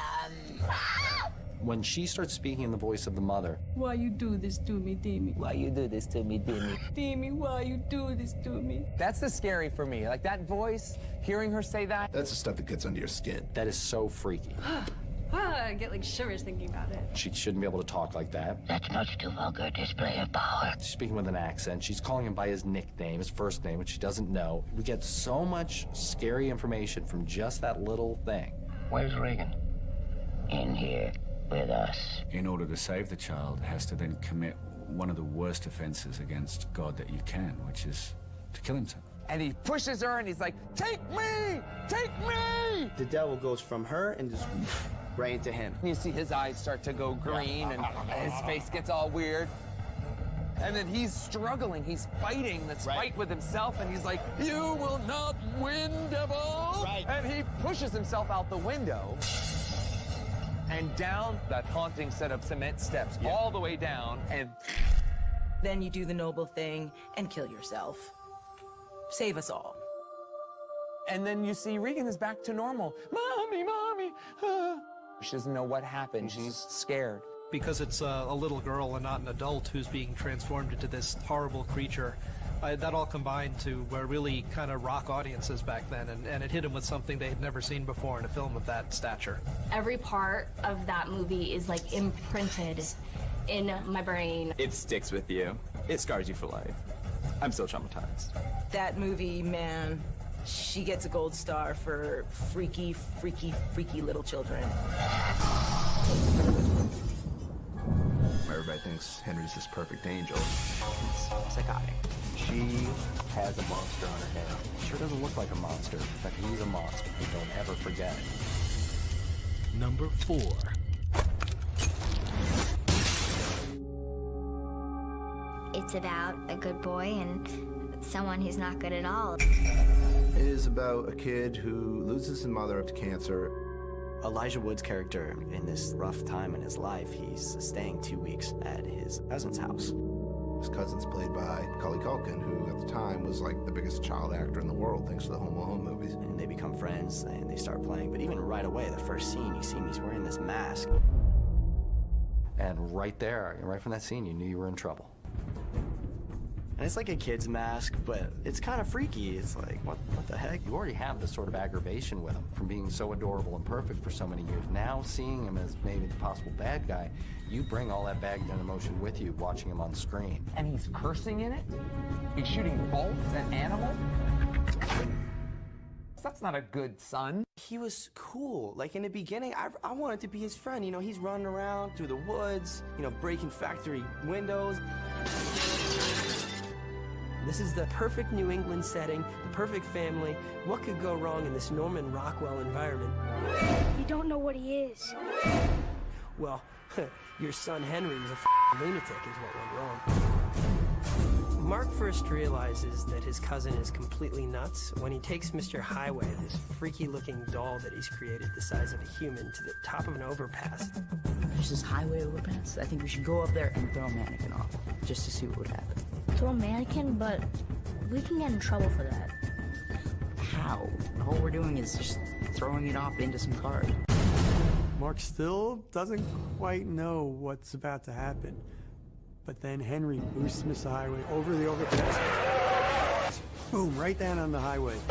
When she starts speaking in the voice of the mother, Why you do this to me, Demi? Why you do this to me, Demi? Demi, why you do this to me? That's the scary for me. Like that voice, hearing her say that. That's the stuff that gets under your skin. that is so freaky. I get like shivers thinking about it. She shouldn't be able to talk like that. That's much too vulgar display of power. She's speaking with an accent. She's calling him by his nickname, his first name, which she doesn't know. We get so much scary information from just that little thing. Where's Regan? In here with us. In order to save the child, has to then commit one of the worst offenses against God that you can, which is to kill himself. And he pushes her and he's like, take me! Take me! The devil goes from her and just right into him. You see his eyes start to go green and his face gets all weird. And then he's struggling, he's fighting this fight with himself, and he's like, you will not win, devil! Right. And he pushes himself out the window and down that haunting set of cement steps, all the way down, and then you do the noble thing and kill yourself. Save us all. And then you see Regan is back to normal. Mommy, mommy. She doesn't know what happened. She's scared. Because it's a little girl and not an adult who's being transformed into this horrible creature. That all combined to really kind of rock audiences back then, and it hit them with something they had never seen before in a film of that stature. Every part of that movie is like imprinted in my brain. It sticks with you. It scars you for life. I'm still traumatized. That movie, man, she gets a gold star for freaky, freaky, freaky little children. Everybody thinks Henry's this perfect angel. He's psychotic. She has a monster on her head. Sure doesn't look like a monster, but he's a monster. Don't ever forget it. Number 4. It's about a good boy and someone who's not good at all. It is about a kid who loses his mother to cancer. Elijah Wood's character, in this rough time in his life, he's staying 2 weeks at his cousin's house. His cousin's played by Macaulay Culkin, who at the time was like the biggest child actor in the world thanks to the Home Alone movies. And they become friends and they start playing. But even right away, the first scene, you see him, he's wearing this mask. And right there, right from that scene, you knew you were in trouble. And it's like a kid's mask, but it's kind of freaky. It's like, what the heck? You already have this sort of aggravation with him from being so adorable and perfect for so many years. Now seeing him as maybe the possible bad guy, you bring all that baggage and emotion with you watching him on screen. And he's cursing in it? He's shooting bolts at animals? That's not a good son. He was cool. Like in the beginning, I wanted to be his friend. You know, he's running around through the woods, you know, breaking factory windows. This is the perfect New England setting, the perfect family. What could go wrong in this Norman Rockwell environment? You don't know what he is. Well, your son Henry was a lunatic is what went wrong. Mark first realizes that his cousin is completely nuts when he takes Mr. Highway, this freaky-looking doll that he's created the size of a human, to the top of an overpass. There's this highway overpass. I think we should go up there and throw a mannequin off, just to see what would happen. Throw a mannequin, but we can get in trouble for that. How? All we're doing is just throwing it off into some cars. Mark still doesn't quite know what's about to happen. But then Henry boosts Mr. Highway over the overpass. Boom, right down on the highway. And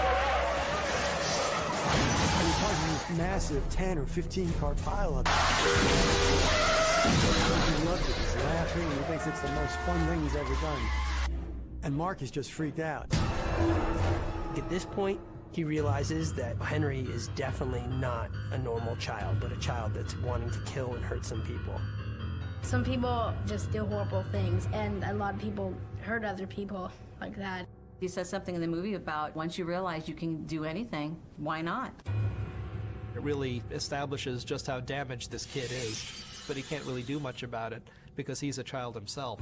he causes this massive 10 or 15 car pileup. He loves it. He's laughing and he thinks it's the most fun thing he's ever done. And Mark is just freaked out. At this point, he realizes that Henry is definitely not a normal child, but a child that's wanting to kill and hurt some people. Some people just do horrible things, and a lot of people hurt other people like that. He says something in the movie about once you realize you can do anything, why not? It really establishes just how damaged this kid is, but he can't really do much about it because he's a child himself.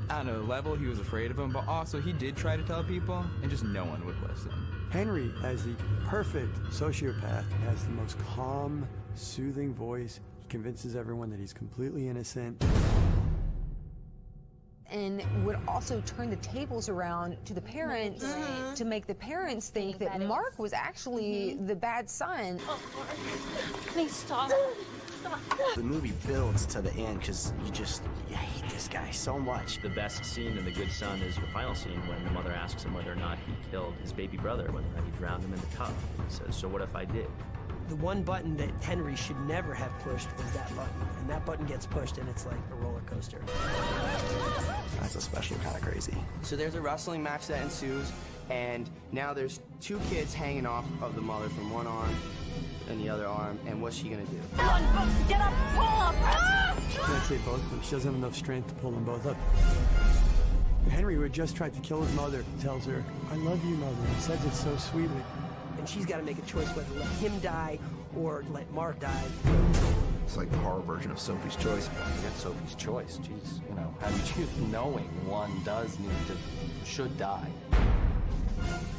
On a level, he was afraid of him, but also he did try to tell people, and just no one would listen. Henry, as the perfect sociopath, has the most calm, soothing voice. He convinces everyone that he's completely innocent. And would also turn the tables around to the parents to make the parents think that Mark was actually the bad son. Please stop. The movie builds to the end because you hate this guy so much. The best scene in The Good Son is the final scene when the mother asks him whether or not he killed his baby brother, whether or not he drowned him in the tub. He says, so what if I did? The one button that Henry should never have pushed was that button. And that button gets pushed and it's like a roller coaster. That's especially kind of crazy. So there's a wrestling match that ensues, and now there's two kids hanging off of the mother from one arm and the other arm, and what's she gonna do? Get up, pull up! She can't save both of them. She doesn't have enough strength to pull them both up. Henry, who had just tried to kill his mother, tells her, "I love you, mother." He says it so sweetly. And she's got to make a choice whether to let him die or let Mark die. It's like the horror version of Sophie's Choice. You get Sophie's Choice. Jeez, you know, how did you knowing one should die?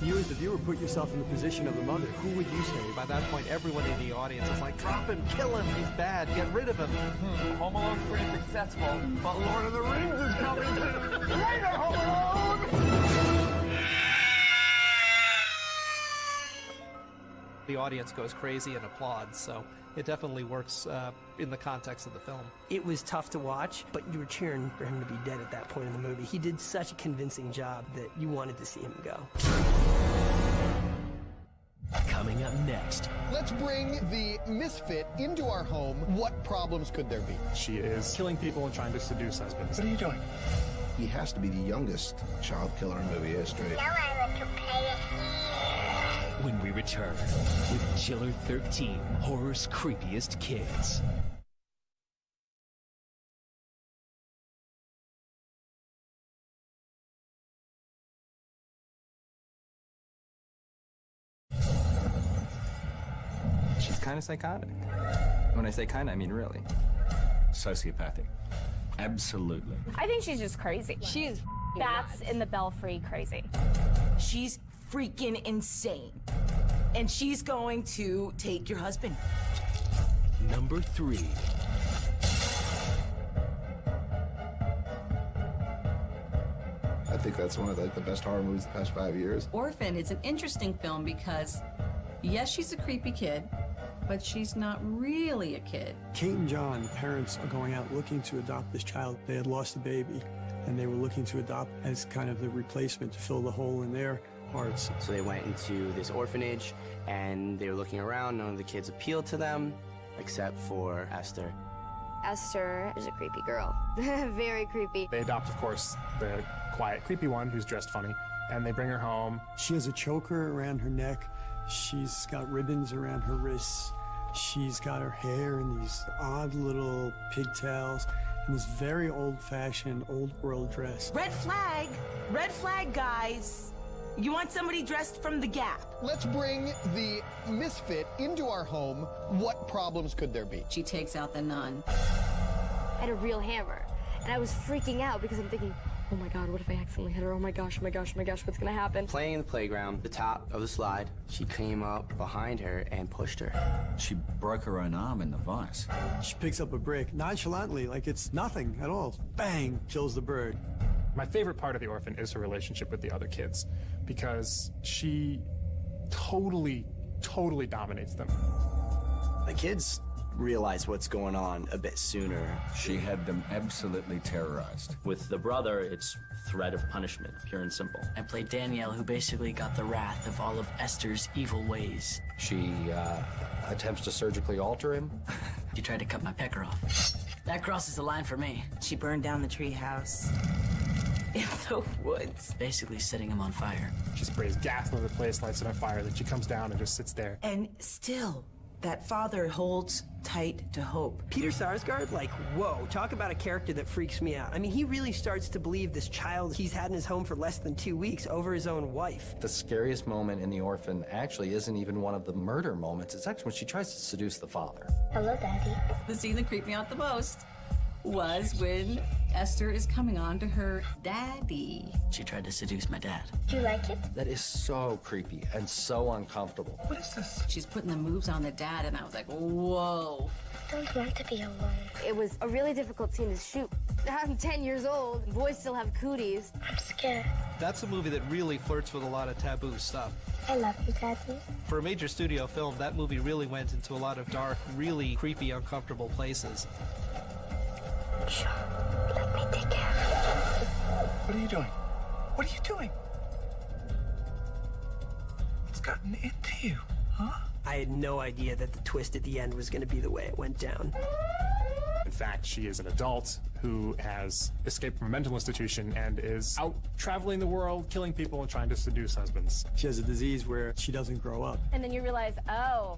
You as the viewer put yourself in the position of the mother. Who would you say? By that point, everyone in the audience is like, drop him, kill him, he's bad, get rid of him. Home Alone's pretty successful, but Lord of the Rings is coming too. Later, Home Alone! The audience goes crazy and applauds, so it definitely works in the context of the film. It was tough to watch, but you were cheering for him to be dead at that point in the movie. He did such a convincing job that you wanted to see him go. Coming up next. Let's bring the misfit into our home. What problems could there be? She is killing people and trying to seduce husbands. What are you doing? He has to be the youngest child killer in movie history. When we return with Chiller 13, horror's creepiest kids. She's kind of psychotic. When I say kind of, I mean really. Sociopathic. Absolutely. I think she's just crazy. She is Bats in the Belfry crazy. She's freaking insane. And she's going to take your husband. Number 3. I think that's one of the best horror movies of the past 5 years. Orphan is an interesting film because, yes, she's a creepy kid, but she's not really a kid. Kate and John, the parents, are going out looking to adopt this child. They had lost a baby, and they were looking to adopt as kind of the replacement to fill the hole in their hearts. So they went into this orphanage, and they were looking around. None of the kids appealed to them, except for Esther. Esther is a creepy girl. Very creepy. They adopt, of course, the quiet, creepy one who's dressed funny, and they bring her home. She has a choker around her neck. She's got ribbons around her wrists. She's got her hair in these odd little pigtails and this very old-fashioned, old-world dress. Red flag! Red flag, guys! You want somebody dressed from The Gap. Let's bring the misfit into our home. What problems could there be? She takes out the nun. I had a real hammer, and I was freaking out because I'm thinking, oh my God, what if I accidentally hit her? Oh my gosh, oh my gosh, oh my gosh, what's gonna happen? Playing in the playground, the top of the slide, she came up behind her and pushed her. She broke her own arm in the vise. She picks up a brick nonchalantly, like it's nothing at all. Bang! Kills the bird. My favorite part of The Orphan is her relationship with the other kids, because she totally dominates them. The kids realize what's going on a bit sooner. She had them absolutely terrorized. With the brother, it's threat of punishment, pure and simple. I played Danielle, who basically got the wrath of all of Esther's evil ways. She attempts to surgically alter him. She tried to cut my pecker off. That crosses the line for me. She burned down the treehouse in the woods. Basically setting him on fire. She sprays gas over the place, lights it on fire, then she comes down and just sits there. And still, that father holds tight to hope. Peter Sarsgaard, like, whoa, talk about a character that freaks me out. I mean, he really starts to believe this child he's had in his home for less than 2 weeks over his own wife. The scariest moment in The Orphan actually isn't even one of the murder moments. It's actually when she tries to seduce the father. Hello, Daddy. The scene that creeped me out the most was when Esther is coming on to her daddy. She tried to seduce my dad. Do you like it? That is so creepy and so uncomfortable. What is this? She's putting the moves on the dad, and I was like, whoa. I don't want to be alone. It was a really difficult scene to shoot. I'm 10 years old. Boys still have cooties. I'm scared. That's a movie that really flirts with a lot of taboo stuff. I love you, Daddy. For a major studio film, that movie really went into a lot of dark, really creepy, uncomfortable places. Sure. Let me take care of it. What are you doing? What are you doing? What's gotten into you, huh? I had no idea that the twist at the end was going to be the way it went down. In fact, she is an adult who has escaped from a mental institution and is out traveling the world, killing people and trying to seduce husbands. She has a disease where she doesn't grow up. And then you realize, oh,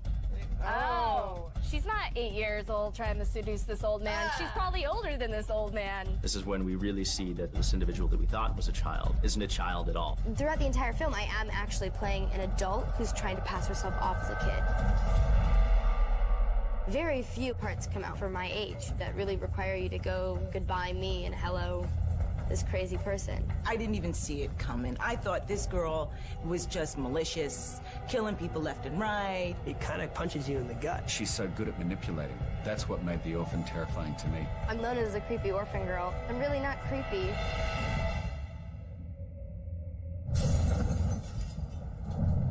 she's not 8 years old trying to seduce this old man. She's probably older than this old man. This is when we really see that this individual that we thought was a child isn't a child at all. Throughout the entire film, I am actually playing an adult who's trying to pass herself off as a kid. Very few parts come out for my age that really require you to go goodbye me and hello this crazy person. I didn't even see it coming. I thought this girl was just malicious, killing people left and right. It kind of punches you in the gut. She's so good at manipulating. That's what made the orphan terrifying to me. I'm known as a creepy orphan girl. I'm really not creepy.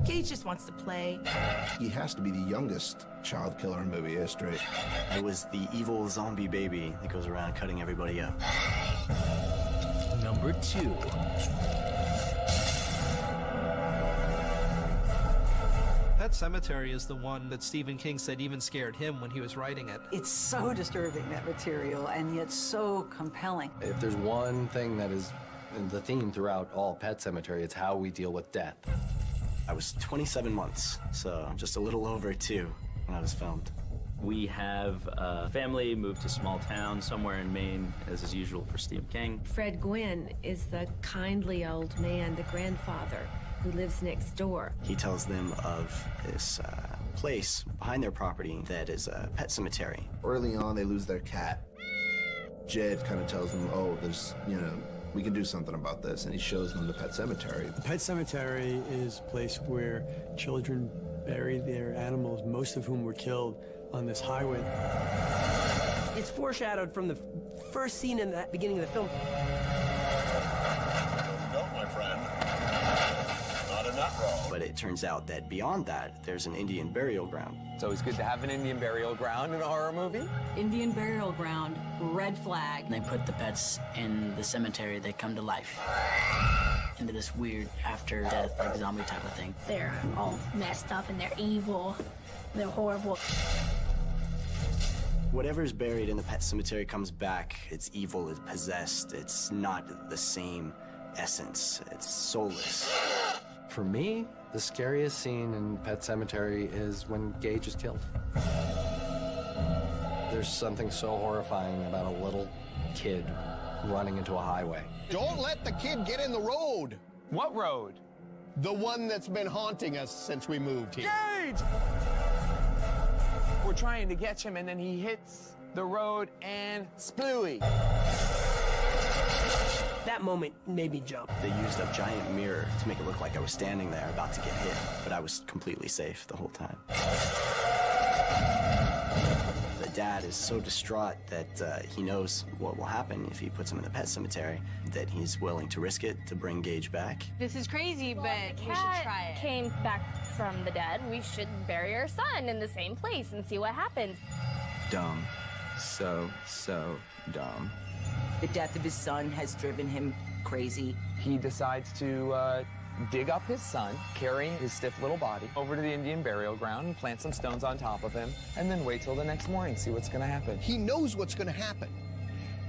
Gage just wants to play. He has to be the youngest child killer in movie history. It was the evil zombie baby that goes around cutting everybody up. Number 2. Pet Sematary is the one that Stephen King said even scared him when he was writing it. It's so disturbing, that material, and yet so compelling. If there's one thing that is the theme throughout all Pet Sematary, it's how we deal with death. I was 27 months, so just a little over 2 when I was filmed. We have a family moved to a small town somewhere in Maine, as is usual for Stephen King. Fred Gwynn is the kindly old man, the grandfather, who lives next door. He tells them of this place behind their property that is a pet cemetery. Early on, they lose their cat. Jed kind of tells them, oh, there's, we can do something about this, and he shows them the pet cemetery. The pet cemetery is a place where children bury their animals, most of whom were killed on this highway. It's foreshadowed from the first scene in the beginning of the film. No, my friend. Not in that role. But it turns out that beyond that, there's an Indian burial ground. It's always good to have an Indian burial ground in a horror movie. Indian burial ground, red flag. They put the pets in the cemetery, they come to life. Into this weird after-death, like zombie type of thing. They're all messed up and they're evil. They're horrible. Whatever's buried in the pet cemetery comes back. It's evil, it's possessed. It's not the same essence. It's soulless. For me, the scariest scene in Pet Sematary is when Gage is killed. There's something so horrifying about a little kid running into a highway. Don't let the kid get in the road. What road? The one that's been haunting us since we moved here. Gage! We're trying to catch him, and then he hits the road and splooey. That moment made me jump. They used a giant mirror to make it look like I was standing there about to get hit, but I was completely safe the whole time. The dad is so distraught that he knows what will happen if he puts him in the pet cemetery, that he's willing to risk it to bring Gage back. This is crazy, but we should try it. Came back from the dead. We should bury our son in the same place and see what happens. Dumb. So dumb. The death of his son has driven him crazy. He decides to dig up his son, carrying his stiff little body, over to the Indian burial ground and plant some stones on top of him, and then wait till the next morning, see what's gonna happen. He knows what's gonna happen.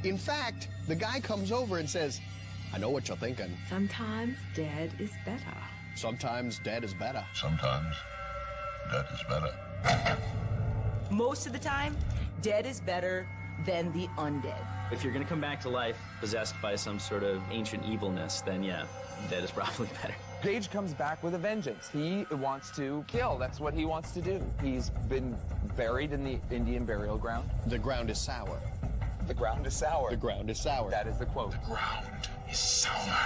In fact, the guy comes over and says, I know what you're thinking. Sometimes dead is better. Sometimes dead is better. Sometimes dead is better. Most of the time, dead is better than the undead. If you're gonna come back to life possessed by some sort of ancient evilness, then yeah, dead is probably better. Gage comes back with a vengeance. He wants to kill. That's what he wants to do. He's been buried in the Indian burial ground. The ground is sour. The ground is sour. The ground is sour. That is the quote. The ground is sour.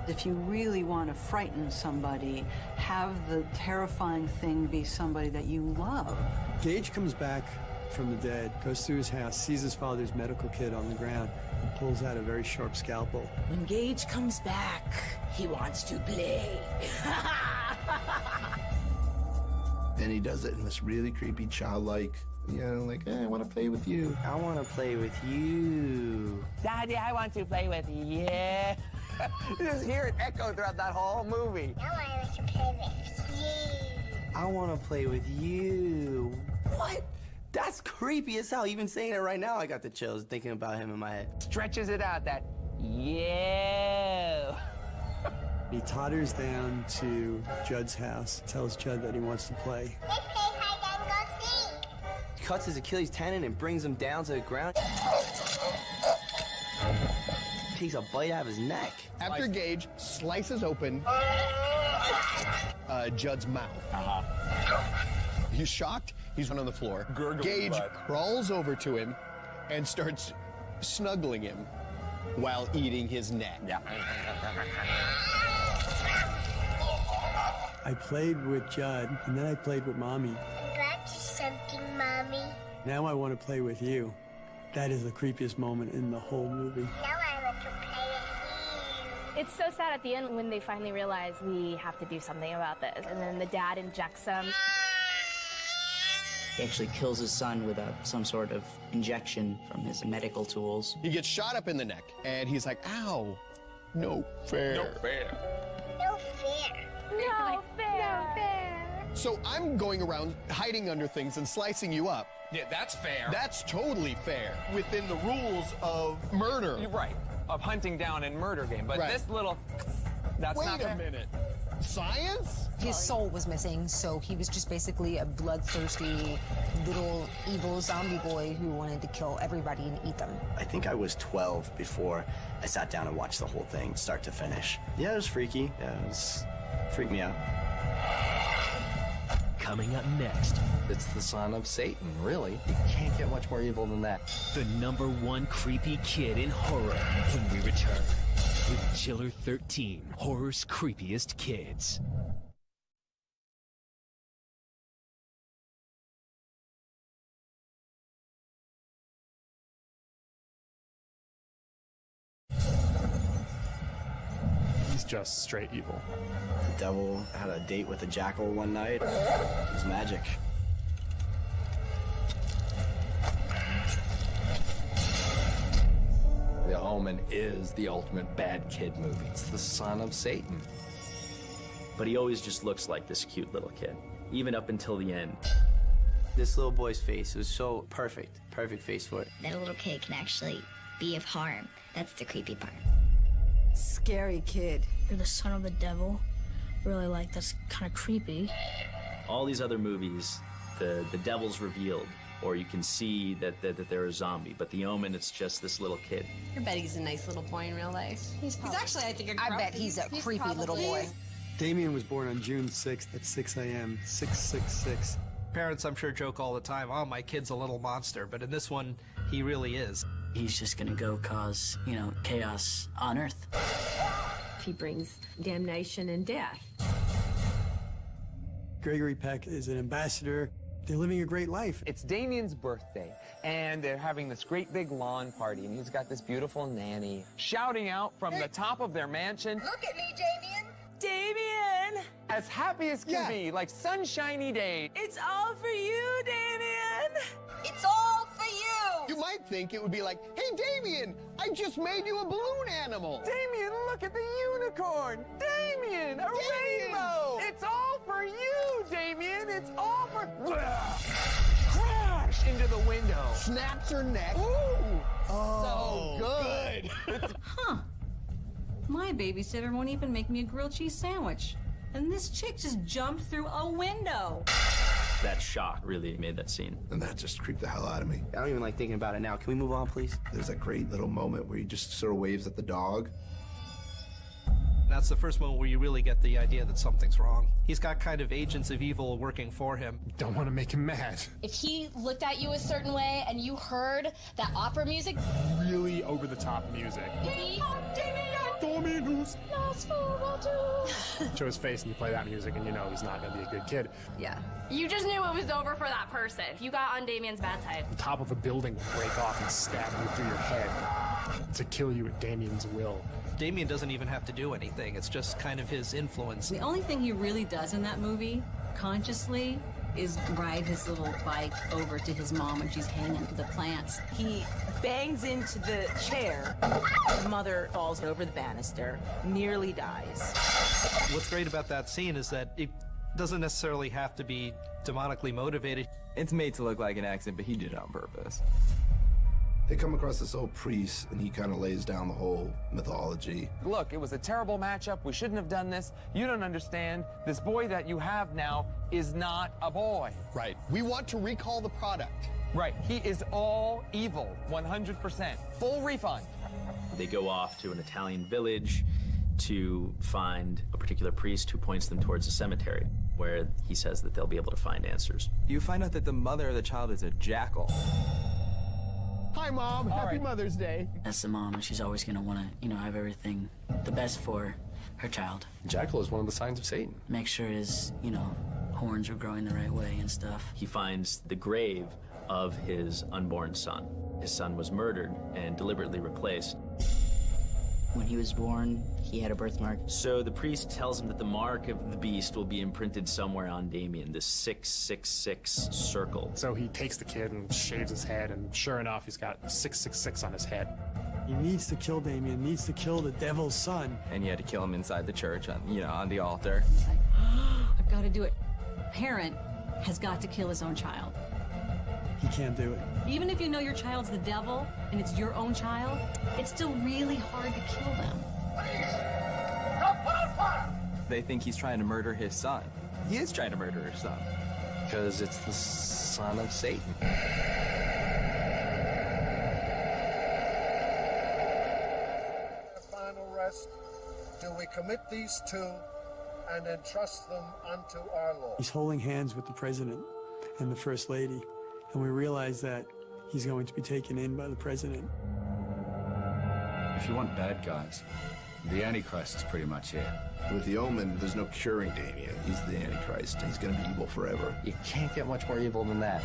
If you really want to frighten somebody, have the terrifying thing be somebody that you love. Gage comes back from the dead, goes through his house, sees his father's medical kit on the ground, and pulls out a very sharp scalpel. When Gage comes back, he wants to play. And he does it in this really creepy, childlike, like, I want to play with you. I want to play with you. Daddy, I want to play with you. Yeah. You just hear it echo throughout that whole movie. I want to play with you. I want to play with you. What? That's creepy as hell. Even saying it right now, I got the chills thinking about him in my head. Stretches it out, that yeah. He totters down to Judd's house, tells Judd that he wants to play. Cuts his Achilles tendon and brings him down to the ground. Takes a bite out of his neck. After Gage slices open Judd's mouth. He's shocked. He's on the floor. Gage crawls over to him and starts snuggling him while eating his neck. I played with Judd, and then I played with Mommy. I got you something, Mommy. Now I want to play with you. That is the creepiest moment in the whole movie. Now I want to play with you. It's so sad at the end when they finally realize we have to do something about this. And then the dad injects him. He actually kills his son with some sort of injection from his medical tools. He gets shot up in the neck, and he's like, ow, no fair. No fair. No fair. No fair. So I'm going around hiding under things and slicing you up. Yeah, that's fair. That's totally fair within the rules of murder. You're right, of hunting down and murder game. But Right. this little, that's not fair. Wait a minute. Science? His soul was missing, so he was just basically a bloodthirsty, little evil zombie boy who wanted to kill everybody and eat them. I think I was 12 before I sat down and watched the whole thing, start to finish. Yeah, it was freaky. Yeah, it freaked me out. Coming up next, It's the son of Satan, really. You can't get much more evil than that. the #1 creepy kid in horror when we return with Chiller 13, horror's creepiest kids. He's just straight evil. The devil had a date with a jackal one night. It was magic. The Omen is the ultimate bad kid movie. It's the son of Satan. But he always just looks like this cute little kid, even up until the end. This little boy's face was so perfect. Perfect face for it. That a little kid can actually be of harm. That's the creepy part. Scary kid. You're the son of the devil. Really, like, that's kind of creepy. All these other movies, the devil's revealed, or you can see that they're a zombie. But The Omen, it's just this little kid. I bet he's a nice little boy in real life. He's actually, I think, I bet he's a creepy little boy. Damien was born on June 6th at 6 a.m., 666. Parents, I'm sure, joke all the time, oh, my kid's a little monster, but in this one, he really is. He's just gonna go cause, chaos on Earth. He brings damnation and death. Gregory Peck is an ambassador. They're living a great life. It's Damien's birthday, and they're having this great big lawn party, and he's got this beautiful nanny shouting out from the top of their mansion. Look at me, Damien. Damien! As happy as can be, like sunshiny day. It's all for you, Damien. It's all for you. You might think it would be like, hey, Damien, I just made you a balloon animal. Damien, look at the unicorn. Damien, a rainbow. It's all for you, Damien. It's all for... Crash into the window. Snaps her neck. Ooh. Oh, good. Huh. My babysitter won't even make me a grilled cheese sandwich. And this chick just jumped through a window. That shock really made that scene. And that just creeped the hell out of me. I don't even like thinking about it now. Can we move on, please? There's that great little moment where he just sort of waves at the dog. That's the first moment where you really get the idea that something's wrong. He's got kind of agents of evil working for him. Don't want to make him mad. If he looked at you a certain way and you heard that opera music, Really over-the-top music. Show his face and you play that music and you know he's not going to be a good kid. Yeah. You just knew it was over for that person. You got on Damien's bad side. The top of a building will break off and stab you through your head to kill you at Damien's will. Damien doesn't even have to do anything. It's just kind of his influence. The only thing he really does in that movie, consciously, is ride his little bike over to his mom when she's hanging to the plants. He bangs into the chair. The mother falls over the banister, nearly dies. What's great about that scene is that it Doesn't necessarily have to be demonically motivated. It's made to look like an accident, but he did it on purpose. They come across this old priest, and he kind of lays down the whole mythology. Look, it was a terrible matchup. We shouldn't have done this. You don't understand. This boy that you have now is not a boy. Right. We want to recall the product. Right. He is all evil, 100%. Full refund. They go off to an Italian village to find a particular priest who points them towards a cemetery, where he says that they'll be able to find answers. You find out that the mother of the child is a jackal. Hi, Mom. Happy Mother's Day. That's the mom, and she's always gonna wanna, have everything the best for her child. Jackal is one of the signs of Satan. Make sure his, horns are growing the right way and stuff. He finds the grave of his unborn son. His son was murdered and deliberately replaced. When he was born, he had a birthmark. So the priest tells him that the mark of the beast will be imprinted somewhere on Damien, this 666 circle. So he takes the kid and shaves his head, and sure enough, he's got 666 on his head. He needs to kill Damien, needs to kill the devil's son. And he had to kill him inside the church, on the altar. I've got to do it. Parent has got to kill his own child. He can't do it. Even if you know your child's the devil and it's your own child, it's still really hard to kill them. They think he's trying to murder his son. He is trying to murder his son. Because it's the son of Satan. Final rest, do we commit these two and entrust them unto our Lord? He's holding hands with the president and the first lady, and we realize that he's going to be taken in by the president. If you want bad guys, the Antichrist is pretty much it. With the Omen, there's no curing Damien. He's the Antichrist. He's going to be evil forever. You can't get much more evil than that.